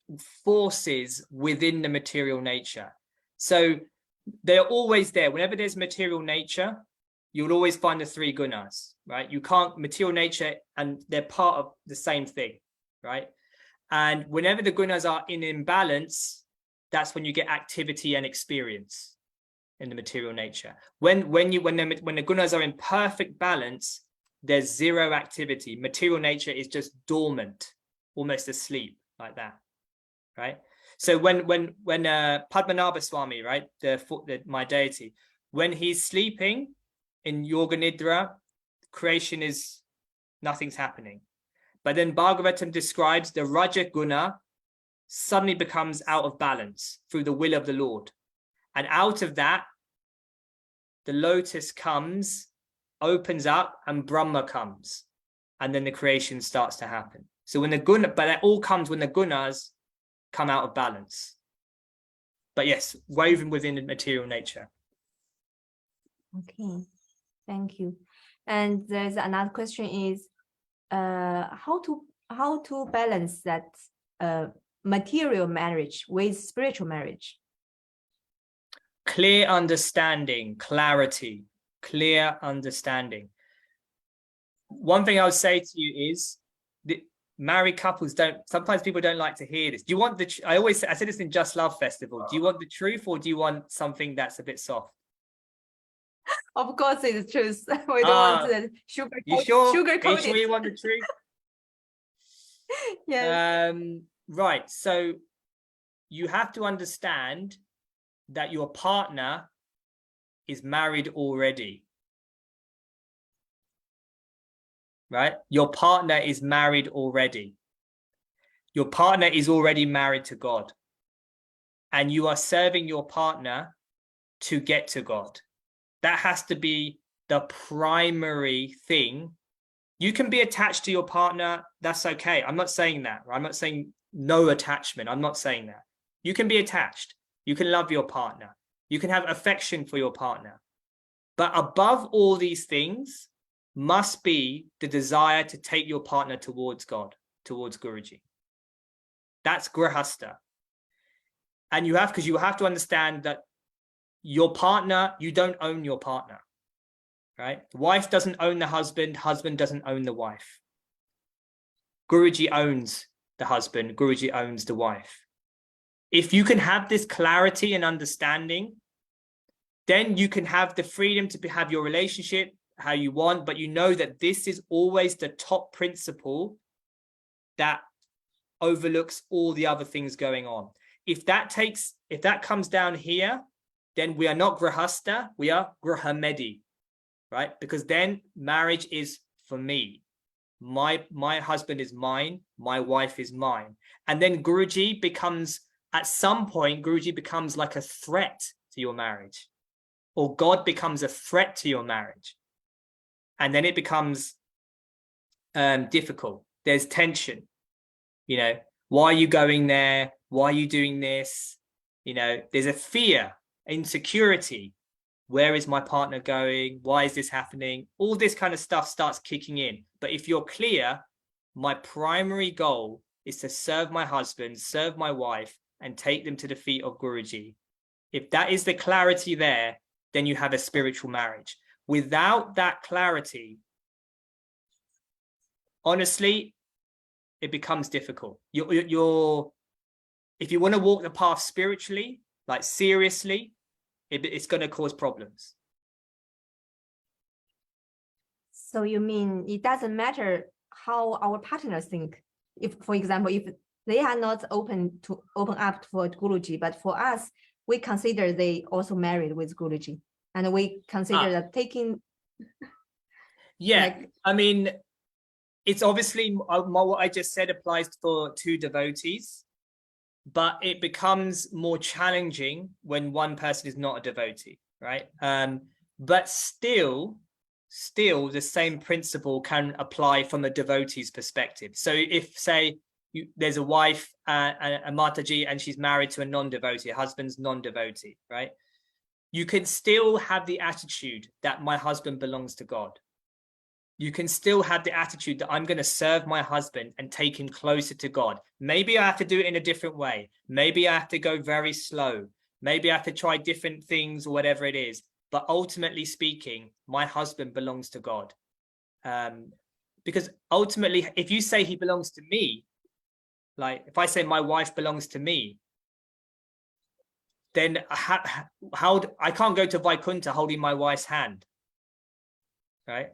forces within the material nature. So they're always there. Whenever there's material nature, you'll always find the three gunas, right? You can't, material nature, and they're part of the same thing, right? And whenever the gunas are in imbalance, that's when you get activity and experience in the material nature. When the gunas are in perfect balance, there's zero activity. Material nature is just dormant, almost asleep, like that, right? So when Padmanabha Swami, right, my deity, when he's sleeping in Yoga Nidra, creation is, nothing's happening. But then Bhagavatam describes the Raja Guna suddenly becomes out of balance through the will of the Lord. And out of that, the lotus comes, opens up, and Brahma comes. And then the creation starts to happen. So when the guna, but that all comes when the gunas come out of balance. But yes, woven within the material nature. Okay, thank you. And there's another question is, how to balance that material marriage with spiritual marriage? Clear understanding, clarity, clear understanding. One thing I would say to you is that married couples sometimes people don't like to hear this. Do you want I said this in Just Love Festival. Do you want the truth, or do you want something that's a bit soft? Of course, it's truth. We don't want to sugar. You sure? Sugar Are you sure you want the truth? Yes. Right. So you have to understand that your partner is married already. Right? Your partner is married already. Your partner is already married to God. And you are serving your partner to get to God. That has to be the primary thing. You can be attached to your partner. That's okay. I'm not saying that. Right? I'm not saying no attachment. I'm not saying that. You can be attached. You can love your partner. You can have affection for your partner. But above all these things must be the desire to take your partner towards God, towards Guruji. That's grihastha. And you have to understand that your partner, you don't own your partner, right? The wife doesn't own the husband, husband doesn't own the wife. Guruji owns the husband, Guruji owns the wife. If you can have this clarity and understanding, then you can have the freedom to have your relationship how you want, but you know that this is always the top principle that overlooks all the other things going on. If that comes down here, then we are not grihastha, we are grihamedi, right? Because then marriage is for me. My husband is mine, my wife is mine. And then Guruji becomes, at some point, Guruji becomes like a threat to your marriage, or God becomes a threat to your marriage. And then it becomes difficult. There's tension. You know, why are you going there? Why are you doing this? You know, there's a fear, insecurity. Where is my partner going? Why is this happening? All this kind of stuff starts kicking in. But if you're clear, my primary goal is to serve my husband, serve my wife, and take them to the feet of Guruji. If that is the clarity there, then you have a spiritual marriage. Without that clarity, honestly, it becomes difficult. If you want to walk the path spiritually, like seriously, it's going to cause problems. So you mean it doesn't matter how our partners think? If, for example, if they are not open up for Guruji, but for us, we consider they also married with Guruji, and we consider that taking. Yeah, like, I mean, it's obviously what I just said applies for two devotees, but it becomes more challenging when one person is not a devotee. right? But still the same principle can apply from a devotee's perspective. So if, say, there's a wife, a Mataji, and she's married to a non-devotee, a husband's non-devotee, right? You can still have the attitude that my husband belongs to God. You can still have the attitude that I'm going to serve my husband and take him closer to God. Maybe I have to do it in a different way. Maybe I have to go very slow. Maybe I have to try different things or whatever it is. But ultimately speaking, my husband belongs to God. Because ultimately, if you say he belongs to me, like if I say my wife belongs to me, then how I can't go to Vaikuntha holding my wife's hand, right?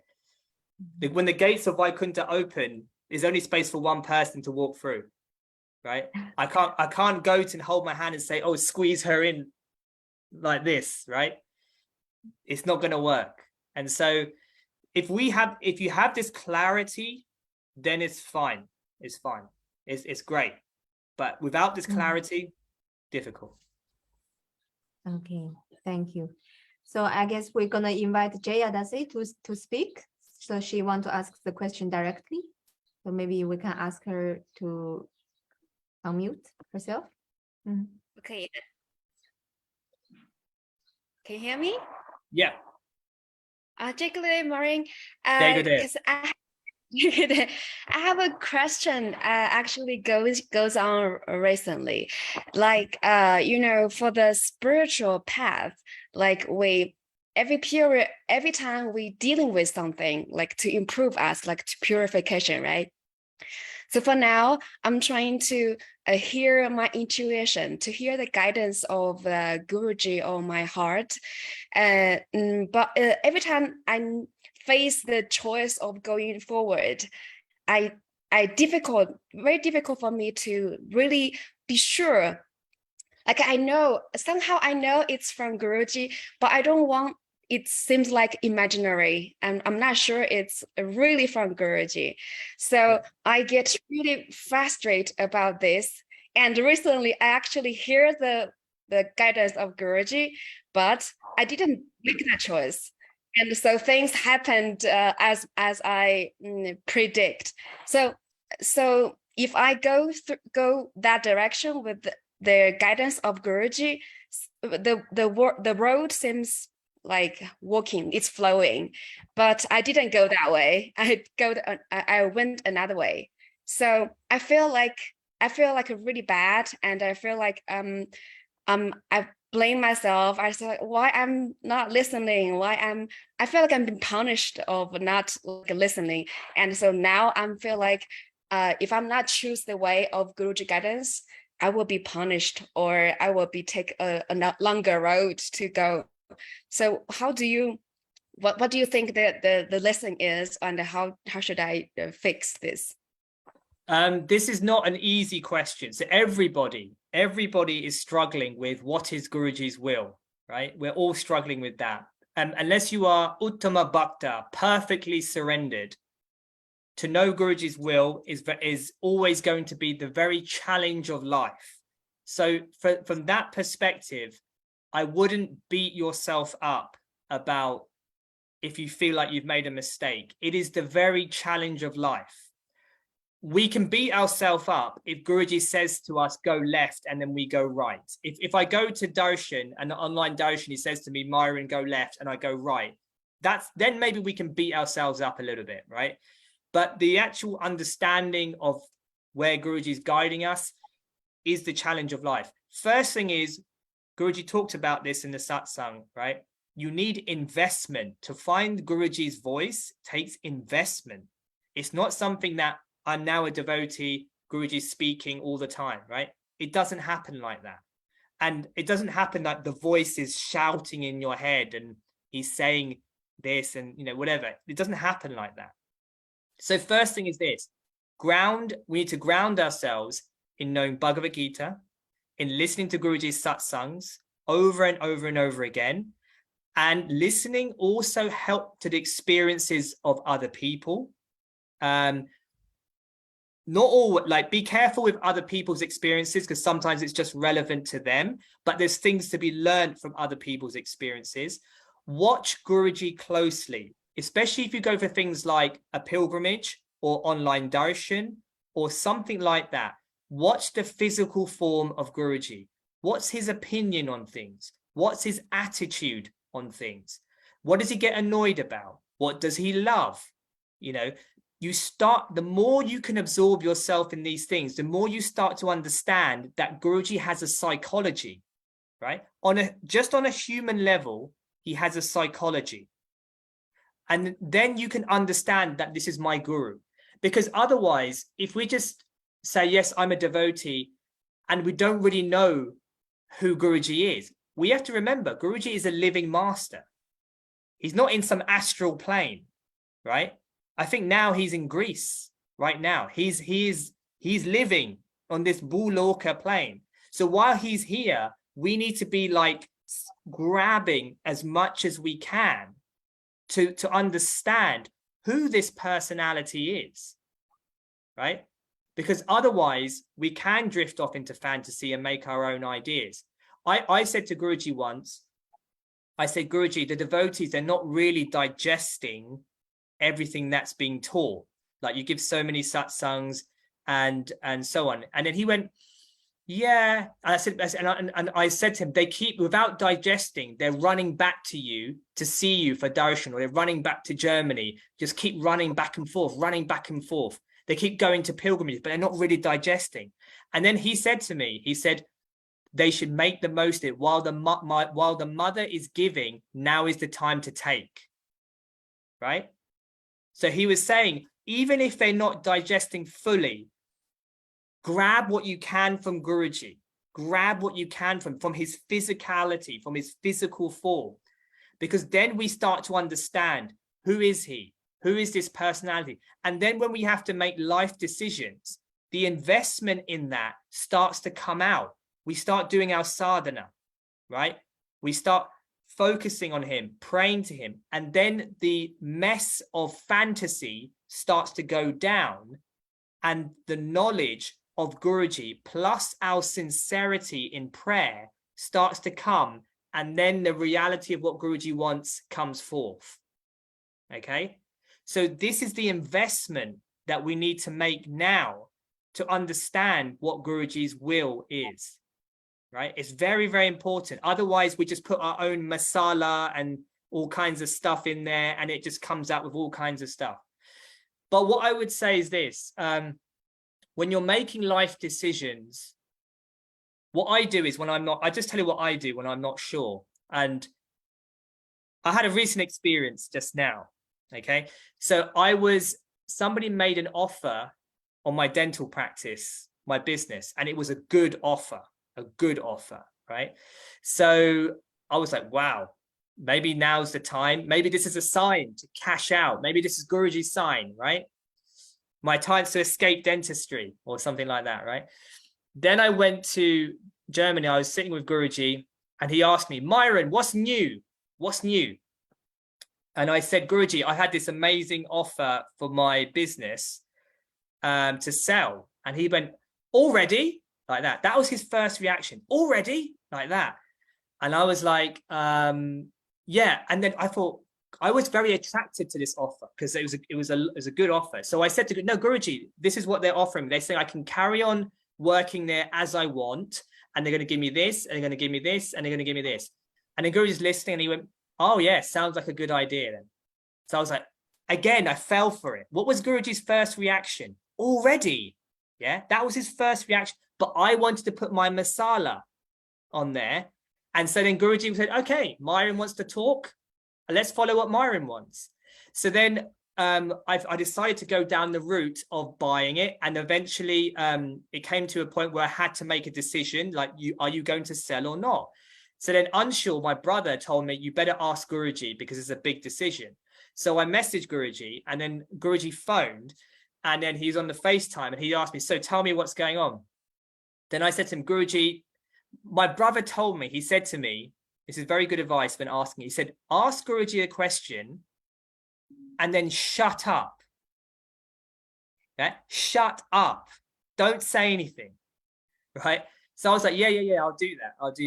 When the gates of Vaikuntha open, there's only space for one person to walk through, right? I can't go to hold my hand and say, oh, squeeze her in like this, right? It's not going to work. And so if you have this clarity, then it's fine. It's fine. It's great. But without this clarity, difficult. Okay, thank you. So I guess we're gonna invite Jayadasi to speak. So she want to ask the question directly. So maybe we can ask her to unmute herself. Okay. Can you hear me? Yeah. Good morning. Good day. Because I have a question. Actually, goes on recently, like for the spiritual path, like every time we dealing with something, like to improve us, like to purification, right? So for now, I'm trying to hear my intuition, to hear the guidance of Guruji on my heart. But every time I face the choice of going forward, very difficult for me to really be sure. Like somehow I know it's from Guruji, but I don't want, it seems like imaginary, and I'm not sure it's really from Guruji. So I get really frustrated about this. And recently I actually hear the guidance of Guruji, but I didn't make that choice. And so things happened as I predict. So if I go that direction with the guidance of Guruji, the road seems like walking, it's flowing, but I didn't go that way. I went another way. So I feel like really bad, and I feel like I blame myself. I said, why I'm not listening? I feel like I'm being punished of not listening. And so now I feel like if I'm not choose the way of Guruji guidance, I will be punished, or I will be take a longer road to go. So what do you think that the lesson is, and how should I fix this? This is not an easy question. So everybody is struggling with what is Guruji's will, right? We're all struggling with that. Unless you are Uttama Bhakta, perfectly surrendered, to know Guruji's will is always going to be the very challenge of life. So from that perspective, I wouldn't beat yourself up about if you feel like you've made a mistake. It is the very challenge of life. We can beat ourselves up if Guruji says to us, go left, and then we go right. If I go to Darshan, an online Darshan, he says to me, Mayuran, go left, and I go right. Then maybe we can beat ourselves up a little bit, right? But the actual understanding of where Guruji is guiding us is the challenge of life. First thing is, Guruji talked about this in the satsang, right? You need investment. To find Guruji's voice takes investment. It's not something that I'm now a devotee, Guruji's speaking all the time, right? It doesn't happen like that. And it doesn't happen like the voice is shouting in your head and he's saying this and whatever. It doesn't happen like that. So first thing is this: we need to ground ourselves in knowing Bhagavad Gita, in listening to Guruji's satsangs over and over and over again. And listening also help to the experiences of other people. not all, like, be careful with other people's experiences, because sometimes it's just relevant to them, but there's things to be learned from other people's experiences. Watch Guruji closely, especially if you go for things like a pilgrimage or online darshan or something like that. Watch the physical form of Guruji. What's his opinion on things? What's his attitude on things? What does he get annoyed about? What does he love? You know, you start, the more you can absorb yourself in these things, the more you start to understand that Guruji has a psychology, right? Just on a human level, he has a psychology. And then you can understand that this is my guru. Because otherwise, if we just say, yes, I'm a devotee, and we don't really know who Guruji is, we have to remember Guruji is a living master. He's not in some astral plane, right? I think now he's in Greece right now. He's living on this Bhuloka plane. So while he's here, we need to be like grabbing as much as we can to understand who this personality is, right? Because otherwise we can drift off into fantasy and make our own ideas. I said to Guruji once, I said, Guruji, the devotees, they're not really digesting everything that's being taught. Like, you give so many satsangs and so on. And then he went, yeah. And I said to him, they keep, without digesting, they're running back to you to see you for darshan, or they're running back to Germany, just keep running back and forth, running back and forth. They keep going to pilgrimages, but they're not really digesting. And then he said to me, he said, they should make the most of it while the mother is giving. Now is the time to take, right? So he was saying, even if they're not digesting fully, grab what you can from Guruji, grab what you can from his physicality, from his physical form, because then we start to understand, who is he? Who is this personality? And then when we have to make life decisions, the investment in that starts to come out. We start doing our sadhana, right? We start focusing on him, praying to him, and then the mess of fantasy starts to go down, and the knowledge of Guruji plus our sincerity in prayer starts to come, and then the reality of what Guruji wants comes forth. Okay, so this is the investment that we need to make now to understand what Guruji's will is. Right? It's very, very important. Otherwise, we just put our own masala and all kinds of stuff in there, and it just comes out with all kinds of stuff. But what I would say is this, when you're making life decisions, what I do is, when I'm not, I just tell you what I do when I'm not sure. And I had a recent experience just now. Okay. So somebody made an offer on my dental practice, my business, and it was a good offer. Right? So I was like, wow, maybe now's the time. Maybe this is a sign to cash out. Maybe this is Guruji's sign, right? My time to escape dentistry or something like that, right? Then I went to Germany. I was sitting with Guruji, and he asked me, Mayuran, what's new? What's new? And I said, Guruji, I had this amazing offer for my business to sell. And he went, already? Like that. That was his first reaction. Already? Like that. And I was like, yeah. And then I thought, I was very attracted to this offer because it was a good offer. So I said to, no, Guruji, this is what they're offering. They say I can carry on working there as I want, and they're going to give me this, and they're going to give me this, and they're going to give me this. And then Guruji's listening, and he went, oh yeah, sounds like a good idea then. So I was like, again, I fell for it. What was Guruji's first reaction? Already? Yeah, that was his first reaction. But I wanted to put my masala on there. And so then Guruji said, okay, Mayuran wants to talk. Let's follow what Mayuran wants. So then I decided to go down the route of buying it. And eventually it came to a point where I had to make a decision, like, are you going to sell or not? So then Anshul, my brother, told me, you better ask Guruji because it's a big decision. So I messaged Guruji, and then Guruji phoned, and then he's on the FaceTime, and he asked me, so tell me what's going on. Then I said to him, Guruji, my brother told me, he said to me, this is very good advice when asking, he said, ask Guruji a question and then shut up. Yeah, shut up. Don't say anything. Right. So I was like, yeah, I'll do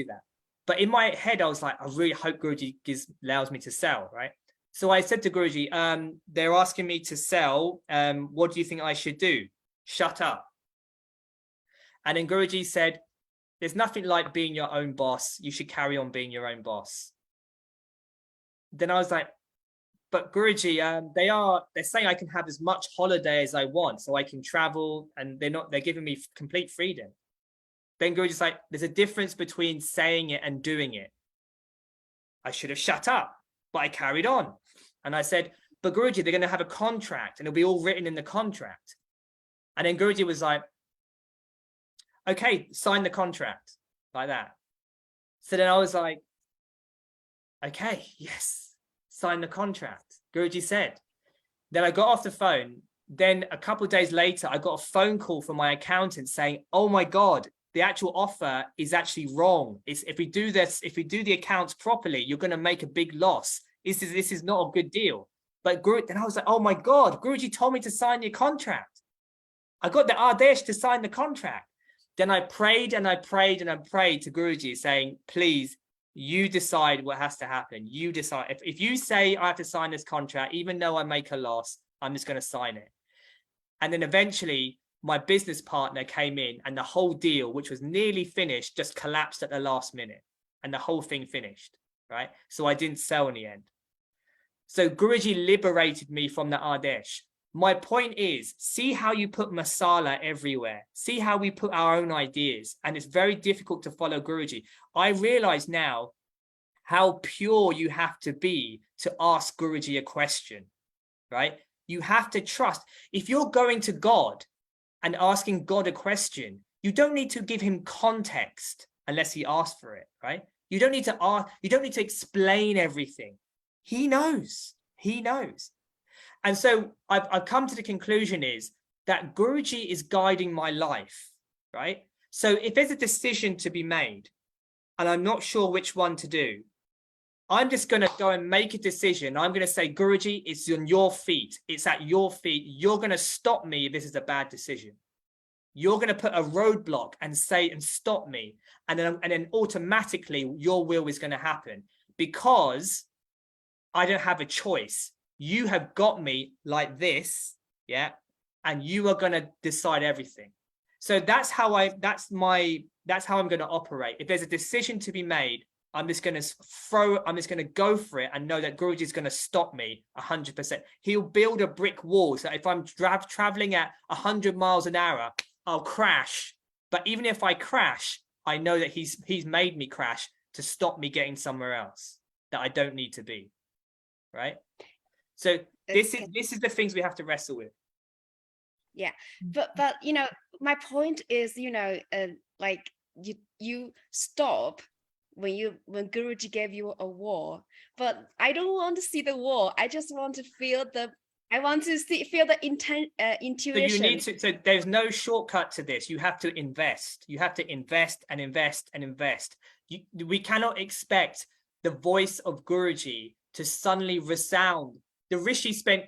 that. But in my head, I was like, I really hope Guruji allows me to sell. Right. So I said to Guruji, they're asking me to sell. What do you think I should do? Shut up. And then Guruji said, there's nothing like being your own boss. You should carry on being your own boss. Then I was like, but Guruji, they're saying I can have as much holiday as I want, so I can travel, and they're giving me complete freedom. Then Guruji's like, there's a difference between saying it and doing it. I should have shut up, but I carried on. And I said, but Guruji, they're going to have a contract and it'll be all written in the contract. And then Guruji was like, okay, sign the contract, like that. So then I was like, okay, yes, sign the contract. Guruji said. Then I got off the phone. Then a couple of days later, I got a phone call from my accountant saying, oh my God, the actual offer is actually wrong. If we do the accounts properly, you're going to make a big loss. This is not a good deal. But then I was like, oh my God, Guruji told me to sign your contract. I got the Adesh to sign the contract. Then I prayed and I prayed and I prayed to Guruji saying, please, you decide what has to happen. You decide. If you say I have to sign this contract, even though I make a loss, I'm just going to sign it. And then eventually my business partner came in and the whole deal, which was nearly finished, just collapsed at the last minute and the whole thing finished, right? So I didn't sell in the end. So Guruji liberated me from the Adesh. My point is, see how you put masala everywhere. See how we put our own ideas. And it's very difficult to follow Guruji. I realize now how pure you have to be to ask Guruji a question, right? You have to trust. If you're going to God and asking God a question, you don't need to give him context unless he asks for it, right? You don't need to ask, you don't need to explain everything. He knows. He knows. And so I've come to the conclusion is that Guruji is guiding my life, right? So if there's a decision to be made and I'm not sure which one to do, I'm just going to go and make a decision. I'm going to say, Guruji, it's on your feet. It's at your feet. You're going to stop me if this is a bad decision. You're going to put a roadblock and say and stop me. And then automatically your will is going to happen because I don't have a choice. You have got me like this, yeah, and you are going to decide everything. So that's how I'm going to operate. If there's a decision to be made, I'm just going to go for it and know that Guruji is going to stop me 100%. He'll build a brick wall. So if I'm traveling at 100 miles an hour, I'll crash. But even if I crash, I know that he's made me crash to stop me getting somewhere else that I don't need to be, right? So this is the things we have to wrestle with. Yeah, but you know, my point is, you know, like you stop when Guruji gave you a wall, but I don't want to see the wall. I just want to feel the intuition. So you need to. So there's no shortcut to this. You have to invest. You have to invest and invest and invest. We cannot expect the voice of Guruji to suddenly resound. The Rishi spent,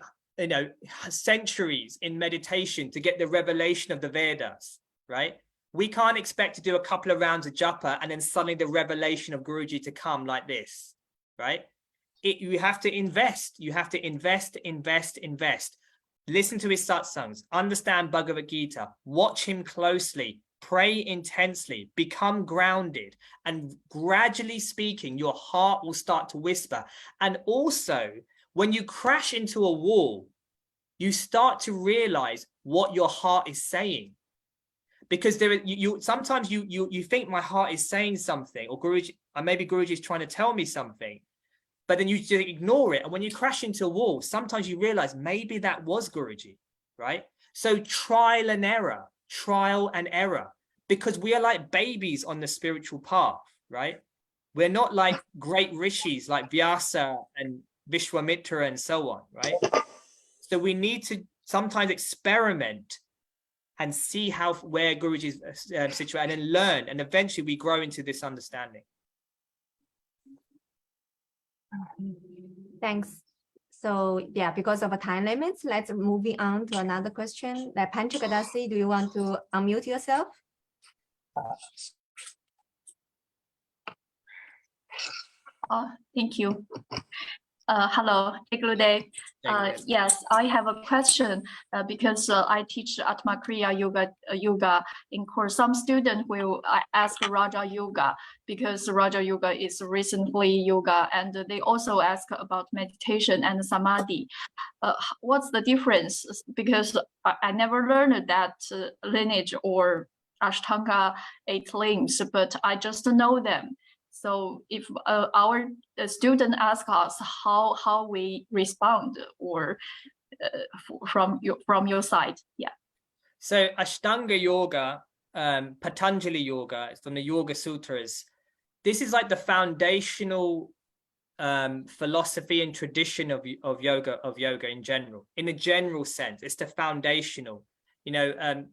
centuries in meditation to get the revelation of the Vedas, right? We can't expect to do a couple of rounds of japa and then suddenly the revelation of Guruji to come like this, right? You have to invest. You have to invest. Listen to his satsangs, understand Bhagavad Gita, watch him closely, pray intensely, become grounded, and gradually speaking, your heart will start to whisper. And also, when you crash into a wall, you start to realize what your heart is saying. Because sometimes you think my heart is saying something, or Guruji, or maybe Guruji is trying to tell me something, but then you just ignore it. And when you crash into a wall, sometimes you realize maybe that was Guruji, right? So trial and error, because we are like babies on the spiritual path, right? We're not like great rishis like Vyasa and Vishwamitra and so on, right? So we need to sometimes experiment and see where Guruji's situated and learn, and eventually we grow into this understanding. Thanks. So yeah, because of a time limits, let's moving on to another question. Like Panchagadasi, do you want to unmute yourself? Thank you. Hello, good day. Yes, I have a question because I teach Atma Kriya yoga in course. Some students will ask Raja Yoga because Raja Yoga is recently yoga, and they also ask about meditation and samadhi. What's the difference? Because I never learned that lineage or Ashtanga 8 limbs, but I just know them. So if our student asks us how we respond, or from your side, yeah. So Ashtanga yoga, Patanjali yoga, it's from the Yoga Sutras. This is like the foundational philosophy and tradition of yoga in general. In a general sense, it's the foundational. You know,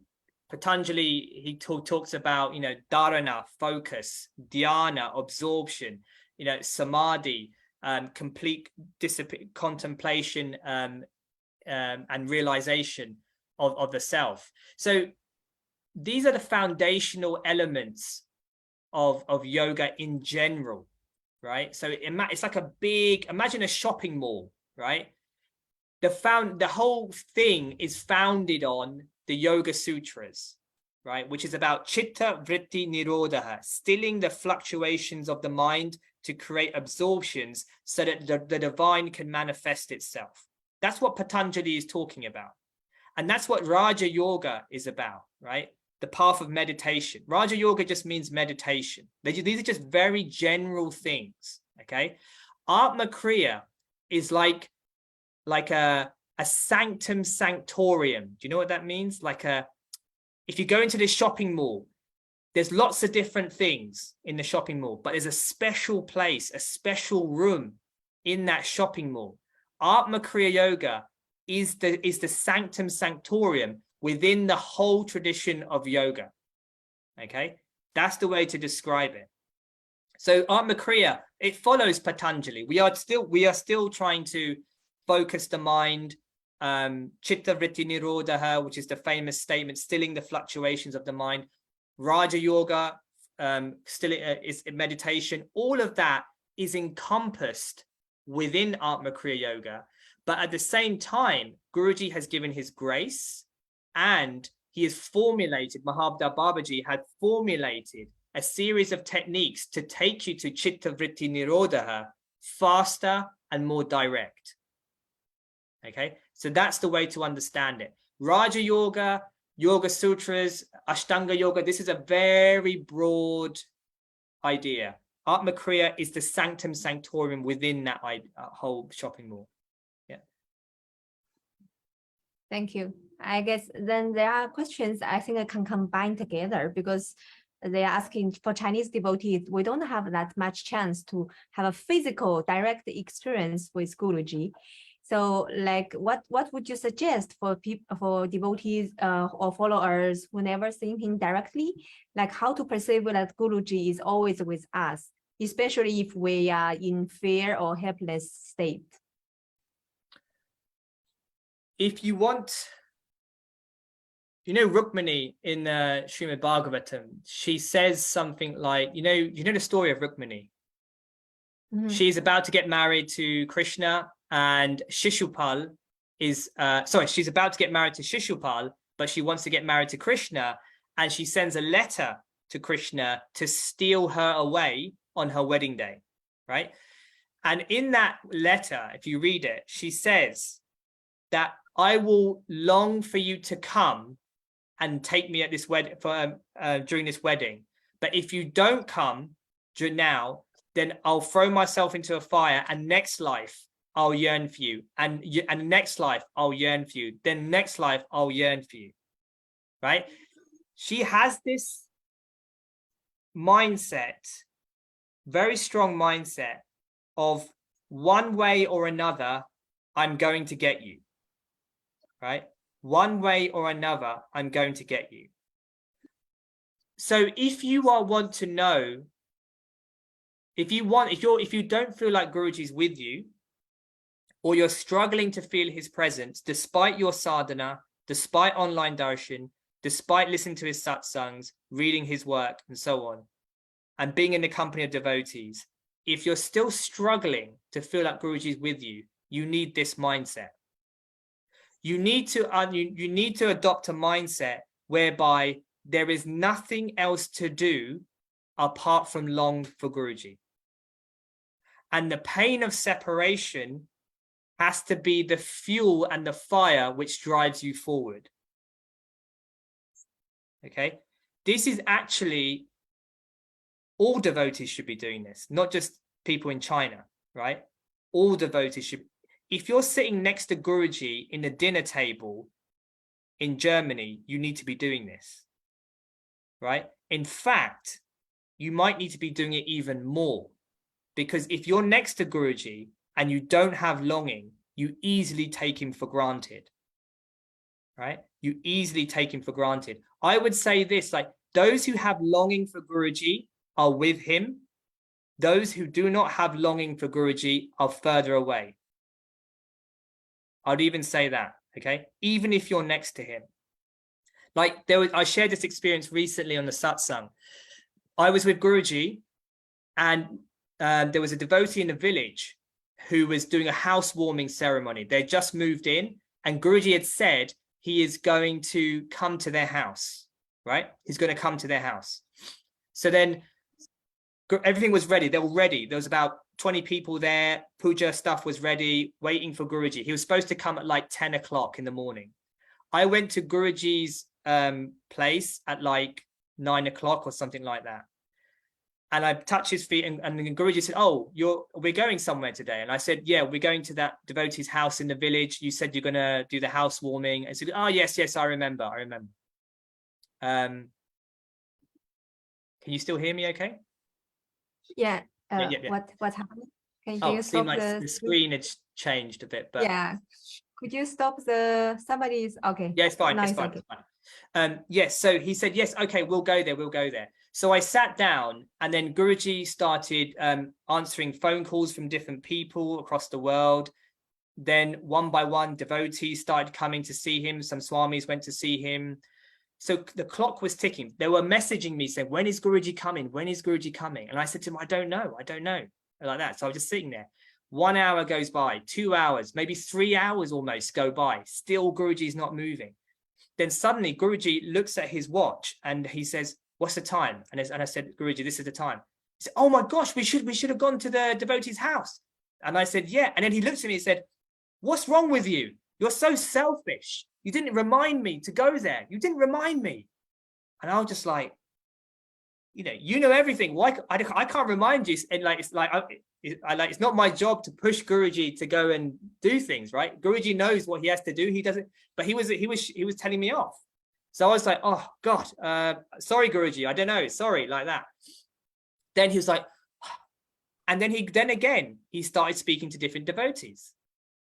Patanjali, he talks about, you know, dharana, focus, dhyana, absorption, you know, samadhi, complete contemplation and realization of the self. So these are the foundational elements of yoga in general, right? So it's like a big, imagine a shopping mall, right? The whole thing is founded on the Yoga Sutras, right? Which is about chitta vritti nirodha, stilling the fluctuations of the mind to create absorptions so that the divine can manifest itself. That's what Patanjali is talking about. And that's what Raja Yoga is about, right? The path of meditation. Raja Yoga just means meditation. These are just very general things, okay? Atma Kriya is like a sanctum sanctorium. Do you know what that means? If you go into this shopping mall, there's lots of different things in the shopping mall, but there's a special place, a special room in that shopping mall. Atma Kriya Yoga is the sanctum sanctorium within the whole tradition of yoga. Okay, that's the way to describe it. So Atma Kriya, it follows Patanjali. We are still trying to focus the mind, chitta vritti nirodha, which is the famous statement, stilling the fluctuations of the mind. Raja Yoga, is meditation. All of that is encompassed within Atma Kriya Yoga. But at the same time, Guruji has given his grace, and he has formulated, Mahabda Babaji had formulated a series of techniques to take you to chitta vritti nirodha faster and more direct. Okay, so that's the way to understand it. Raja Yoga, Yoga Sutras, Ashtanga Yoga, this is a very broad idea. Atma Kriya is the sanctum sanctorium within that whole shopping mall. Yeah. Thank you. I guess then there are questions I think I can combine together, because they are asking for Chinese devotees. We don't have that much chance to have a physical direct experience with Guruji. So like what would you suggest for people, for devotees or followers who never seen him directly, like how to perceive that Guruji is always with us, especially if we are in fear or helpless state? If you want, you know, Rukmini in Srimad Bhagavatam, she says something like, you know the story of Rukmini. Mm-hmm. She's about to get married to Krishna, and Shishupal is she's about to get married to Shishupal, but she wants to get married to Krishna, and she sends a letter to Krishna to steal her away on her wedding day, right? And in that letter, if you read it, she says that I will long for you to come and take me at this wedding during this wedding, but if you don't come now, then I'll throw myself into a fire, and next life I'll yearn for you, and next life I'll yearn for you, then next life I'll yearn for you, right? She has this mindset, very strong mindset of one way or another, I'm going to get you, right? One way or another, I'm going to get you. So if you want to know, if you don't feel like Guruji's with you, or you're struggling to feel his presence despite your sadhana, despite online darshan, despite listening to his satsangs, reading his work, and so on, and being in the company of devotees, if you're still struggling to feel like Guruji is with you, you need this mindset. You need to adopt a mindset whereby there is nothing else to do apart from long for Guruji. And the pain of separation has to be the fuel and the fire which drives you forward. Okay, this is actually, all devotees should be doing this, not just people in China, right? All devotees should. If you're sitting next to Guruji in the dinner table in Germany, you need to be doing this, right? In fact, you might need to be doing it even more, because if you're next to Guruji and you don't have longing, you easily take him for granted, right? You easily take him for granted. I would say this, like, those who have longing for Guruji are with him. Those who do not have longing for Guruji are further away. I'd even say that, okay? Even if you're next to him. Like, I shared this experience recently on the satsang. I was with Guruji, and there was a devotee in the village who was doing a housewarming ceremony. They just moved in, and Guruji had said he is going to come to their house, right? He's going to come to their house. So then everything was ready. They were ready. There was about 20 people there. Puja stuff was ready, waiting for Guruji. He was supposed to come at like 10 o'clock in the morning. I went to Guruji's place at like 9 o'clock or something like that. And I touched his feet, and Guruji said, "Oh, we're going somewhere today." And I said, "Yeah, we're going to that devotee's house in the village. You said you're going to do the housewarming." And said, "Oh, yes, I remember. Can you still hear me okay? Yeah. Yeah. What's happening? Can you Oh, stop like the screen had changed a bit, but yeah. Could you stop somebody's okay? Yeah, it's fine. No, it's fine. Okay. It's fine. Yes. So he said, "Yes, okay, we'll go there. So I sat down, and then Guruji started answering phone calls from different people across the world. Then one by one, devotees started coming to see him. Some swamis went to see him. So the clock was ticking. They were messaging me saying, "When is Guruji coming? When is Guruji coming?" And I said to them, I don't know. Like that. So I was just sitting there. 1 hour goes by, 2 hours, maybe 3 hours almost go by. Still Guruji's not moving. Then suddenly Guruji looks at his watch and he says, "What's the time?" And I said, "Guruji, this is the time." He said, "Oh my gosh, we should have gone to the devotee's house." And I said, "Yeah." And then he looked at me and said, "What's wrong with you? You're so selfish. You didn't remind me to go there. You didn't remind me." And I was just like, you know everything. Why I can't remind you? And like, it's not my job to push Guruji to go and do things, right? Guruji knows what he has to do. He doesn't, but he was telling me off. So I was like, "Oh God, sorry, Guruji. I don't know. Sorry," like that. Then he was like, and then again, he started speaking to different devotees.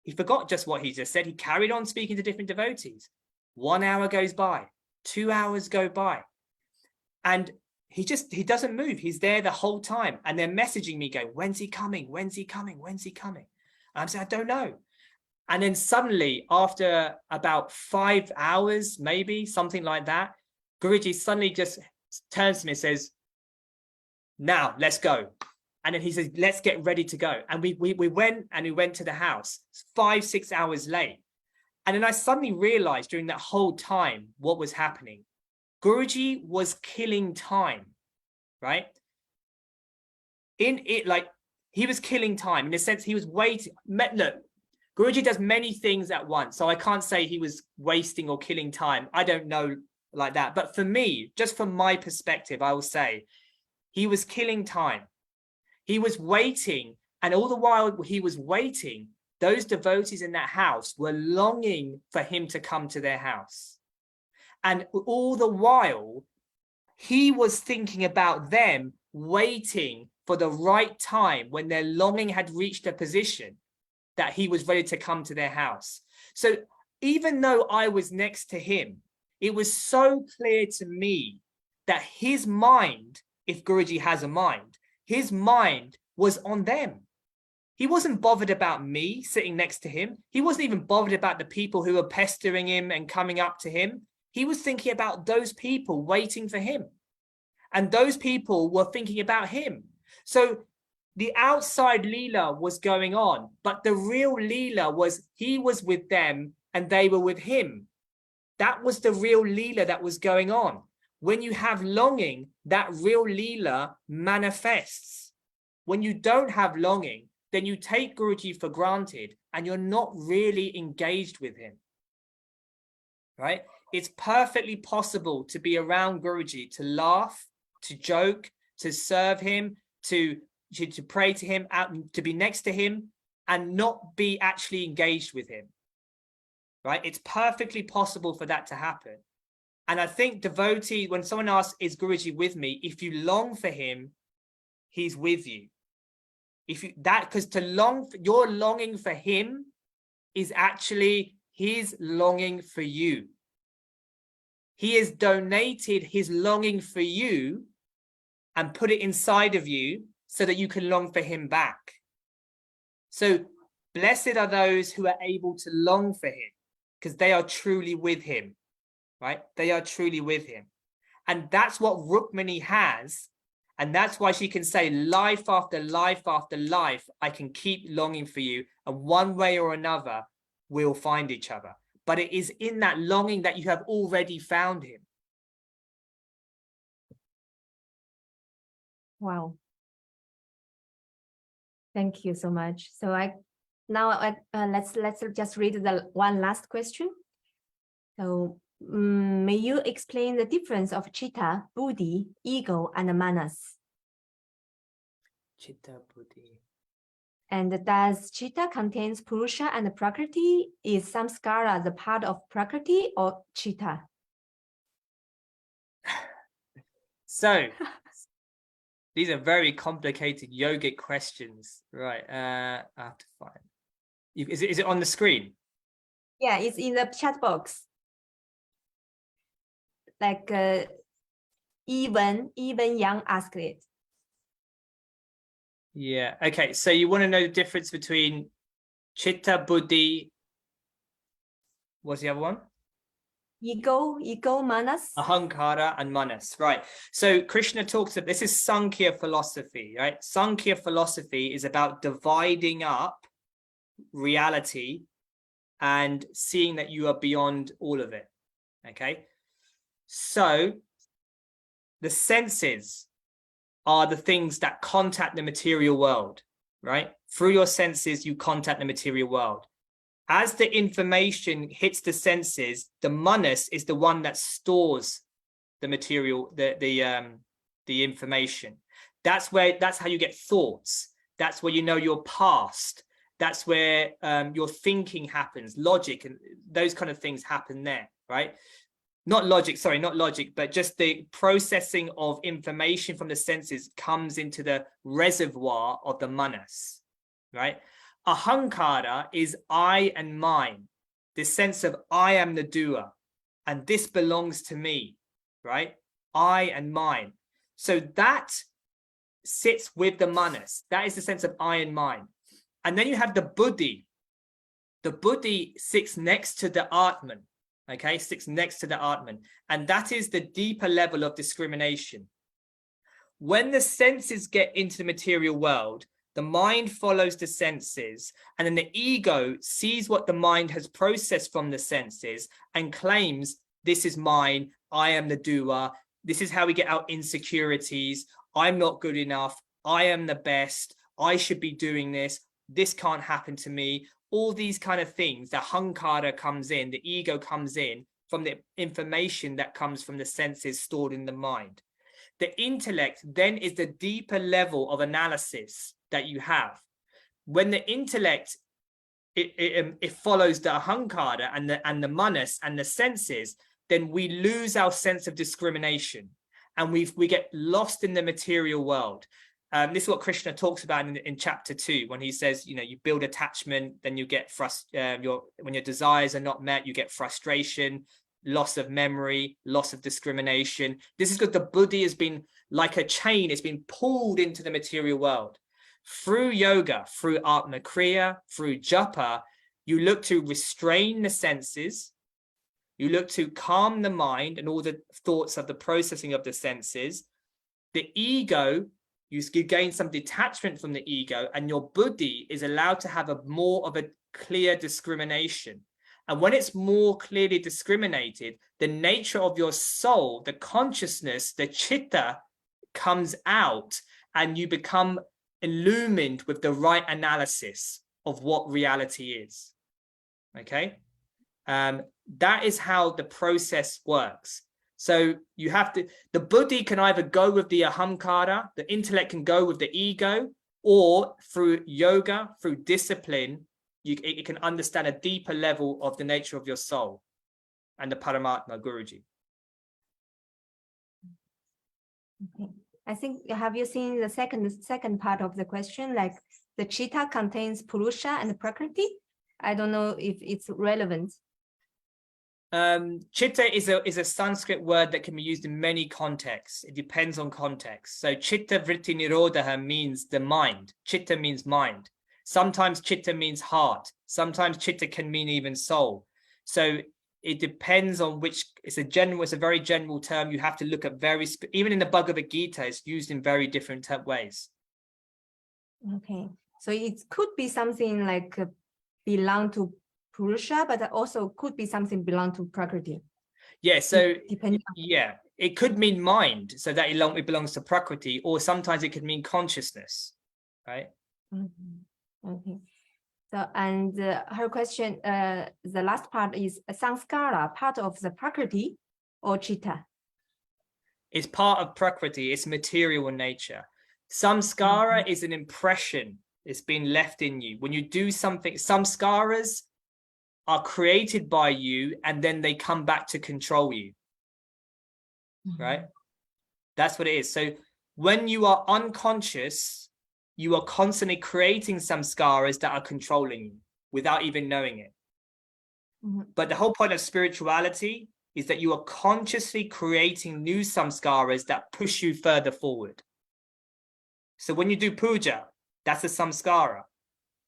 He forgot just what he just said. He carried on speaking to different devotees. 1 hour goes by, 2 hours go by. And he doesn't move. He's there the whole time. And they're messaging me going, "When's he coming? When's he coming? When's he coming?" And I'm saying, "I don't know." And then suddenly, after about 5 hours, maybe something like that, Guruji suddenly just turns to me and says, "Now let's go." And then he says, "Let's get ready to go." And we went to the house 5-6 hours late. And then I suddenly realized during that whole time what was happening. Guruji was killing time, right? He was killing time in the sense he was waiting. Look, Guruji does many things at once, so I can't say he was wasting or killing time. I don't know like that. But for me, just from my perspective, I will say he was killing time. He was waiting, and all the while he was waiting, those devotees in that house were longing for him to come to their house. And all the while, he was thinking about them waiting for the right time when their longing had reached a position that he was ready to come to their house. So even though I was next to him, it was so clear to me that his mind, if Guruji has a mind, his mind was on them. He wasn't bothered about me sitting next to him. He wasn't even bothered about the people who were pestering him and coming up to him. He was thinking about those people waiting for him. And those people were thinking about him. So the outside Leela was going on, but the real Leela was he was with them and they were with him. That was the real Leela that was going on. When you have longing, that real Leela manifests. When you don't have longing, then you take Guruji for granted and you're not really engaged with him, right? It's perfectly possible to be around Guruji, to laugh, to joke, to serve him, to pray to him, to be next to him and not be actually engaged with him, right? It's perfectly possible for that to happen. And I think devotee, when someone asks, is Guruji with me? If you long for him, he's with you. If you because your longing for him is actually his longing for you. He has donated his longing for you and put it inside of you so that you can long for him back. So blessed are those who are able to long for him because they are truly with him, right? They are truly with him. And that's what Rukmini has. And that's why she can say life after life after life, I can keep longing for you. And one way or another, we'll find each other. But it is in that longing that you have already found him. Wow. Thank you so much. So let's just read the one last question. So may you explain the difference of chitta, buddhi, ego, and manas? Chitta, buddhi. And does chitta contains purusha and prakriti? Is samskara the part of prakriti or chitta? So these are very complicated yogic questions, right? I have to find. Is it on the screen? Yeah, it's in the chat box. Like even Yang asked it. Yeah. Okay. So you want to know the difference between chitta, buddhi. What's the other one? Ego, manas. Ahankara and manas. Right. So Krishna talks about this is Sankhya philosophy, right? Sankhya philosophy is about dividing up reality and seeing that you are beyond all of it. Okay. So the senses are the things that contact the material world, right? Through your senses, you contact the material world. As the information hits the senses, the manas is the one that stores the material, the information. That's how you get thoughts. That's where you know your past. That's where your thinking happens, logic, and those kind of things happen there, right? Not logic, but just the processing of information from the senses comes into the reservoir of the manas, right? Ahankara is I and mine, this sense of I am the doer, and this belongs to me, right? I and mine. So that sits with the manas. That is the sense of I and mine. And then you have the buddhi. The buddhi sits next to the Atman. Okay, sits next to the Atman, and that is the deeper level of discrimination. When the senses get into the material world, the mind follows the senses, and then the ego sees what the mind has processed from the senses and claims, this is mine, I am the doer, this is how we get our insecurities, I'm not good enough, I am the best, I should be doing this can't happen to me. All these kind of things, the hankara comes in, the ego comes in from the information that comes from the senses stored in the mind. The intellect then is the deeper level of analysis that you have. When the intellect, it follows the ahankara and the manas and the senses, then we lose our sense of discrimination and we get lost in the material world. This is what Krishna talks about in chapter 2, when he says, you build attachment, then you get when your desires are not met, you get frustration, loss of memory, loss of discrimination. This is because the buddhi has been like a chain, it's been pulled into the material world. Through yoga, through Atma Kriya, through japa, you look to restrain the senses, you look to calm the mind and all the thoughts of the processing of the senses. The ego, you gain some detachment from the ego, and your buddhi is allowed to have more of a clear discrimination. And when it's more clearly discriminated, the nature of your soul, the consciousness, the chitta comes out, and you become illumined with the right analysis of what reality is. Okay? That is how the process works. So you have to, the buddhi can either go with the ahamkara, the intellect can go with the ego, or through yoga, through discipline, it can understand a deeper level of the nature of your soul and the Paramatma, Guruji. Okay. I think, have you seen the second part of the question? Like the chitta contains Purusha and Prakriti. I don't know if it's relevant. Chitta is a Sanskrit word that can be used in many contexts. It depends on context. So chitta vritti nirodha means the mind. Chitta means mind. Sometimes chitta means heart. Sometimes chitta can mean even soul. So it depends on which. It's a very general term. You have to look at even in the Bhagavad Gita, it's used in very different ways. Okay, so it could be something like belong to Purusha, but also could be something belong to Prakriti. Yeah, so yeah, it could mean mind, so that it belongs to Prakriti, or sometimes it could mean consciousness, right? Mm-hmm. Okay. So, and her question, the last part is Sanskara, part of the Prakriti or Chitta? It's part of Prakriti, it's material in nature. Samskara is an impression, it's been left in you. When you do something, samskaras are created by you and then they come back to control you, right? That's what it is. So when you are unconscious, you are constantly creating samskaras that are controlling you without even knowing it. But the whole point of spirituality is that you are consciously creating new samskaras that push you further forward. So when you do puja, that's a samskara,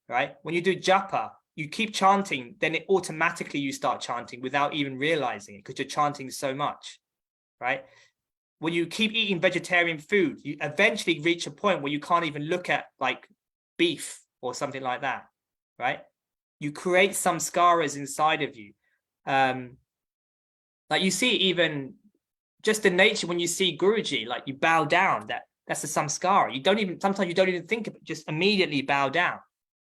right? When you do japa, you keep chanting, then it automatically you start chanting without even realizing it because you're chanting so much, right? When you keep eating vegetarian food, you eventually reach a point where you can't even look at like beef or something like that, right? You create samskaras inside of you. Like you see even just the nature when you see Guruji, like you bow down, that's a samskara. Sometimes you don't even think of it, just immediately bow down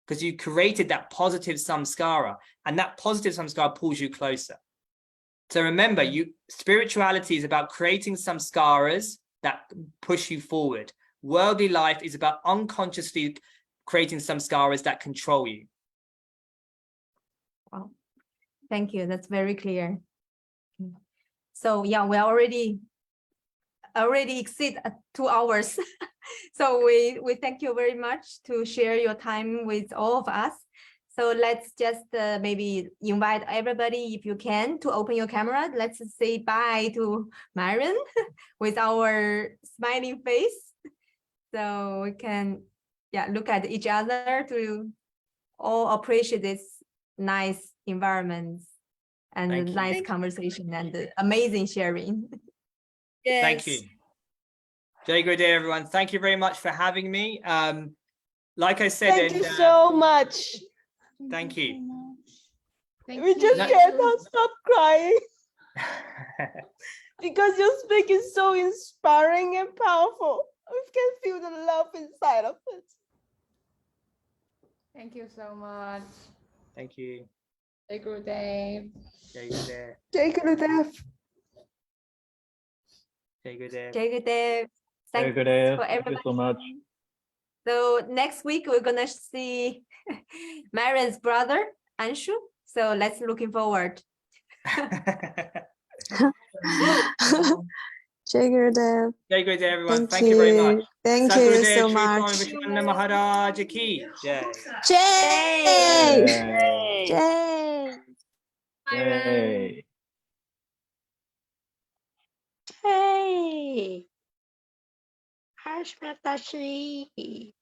because you created that positive samskara, and that positive samskara pulls you closer. So remember, spirituality is about creating samskaras that push you forward. Worldly life is about unconsciously creating samskaras that control you. Wow, thank you. That's very clear. So yeah, we already exceed 2 hours. So we thank you very much to share your time with all of us. So let's just maybe invite everybody, if you can, to open your camera. Let's say bye to Mayuran with our smiling face. So we can look at each other to all appreciate this nice environment and nice conversation and amazing sharing. Yes. Thank you. Jai Gurudev, everyone. Thank you very much for having me. Like I said, thank you so much. Thank you. We just cannot stop crying because your speak is so inspiring and powerful. We can feel the love inside of it. Thank you so much. Thank you. Jai Gurudev. Jai Gurudev. Jai Gurudev. Jai Gurudev. Jai Gurudev. Thanks for everybody. Thank you so much. So next week we're gonna see Mayuran's brother Anshu. So let's looking forward. Jai Gurudev. Jai Gurudev, everyone. Thank you very much. Thank you so Sri much. Vishwananda Maharaj ki jai. Jai. Yay. Jai. Yay. Jai. Harsh Matashi.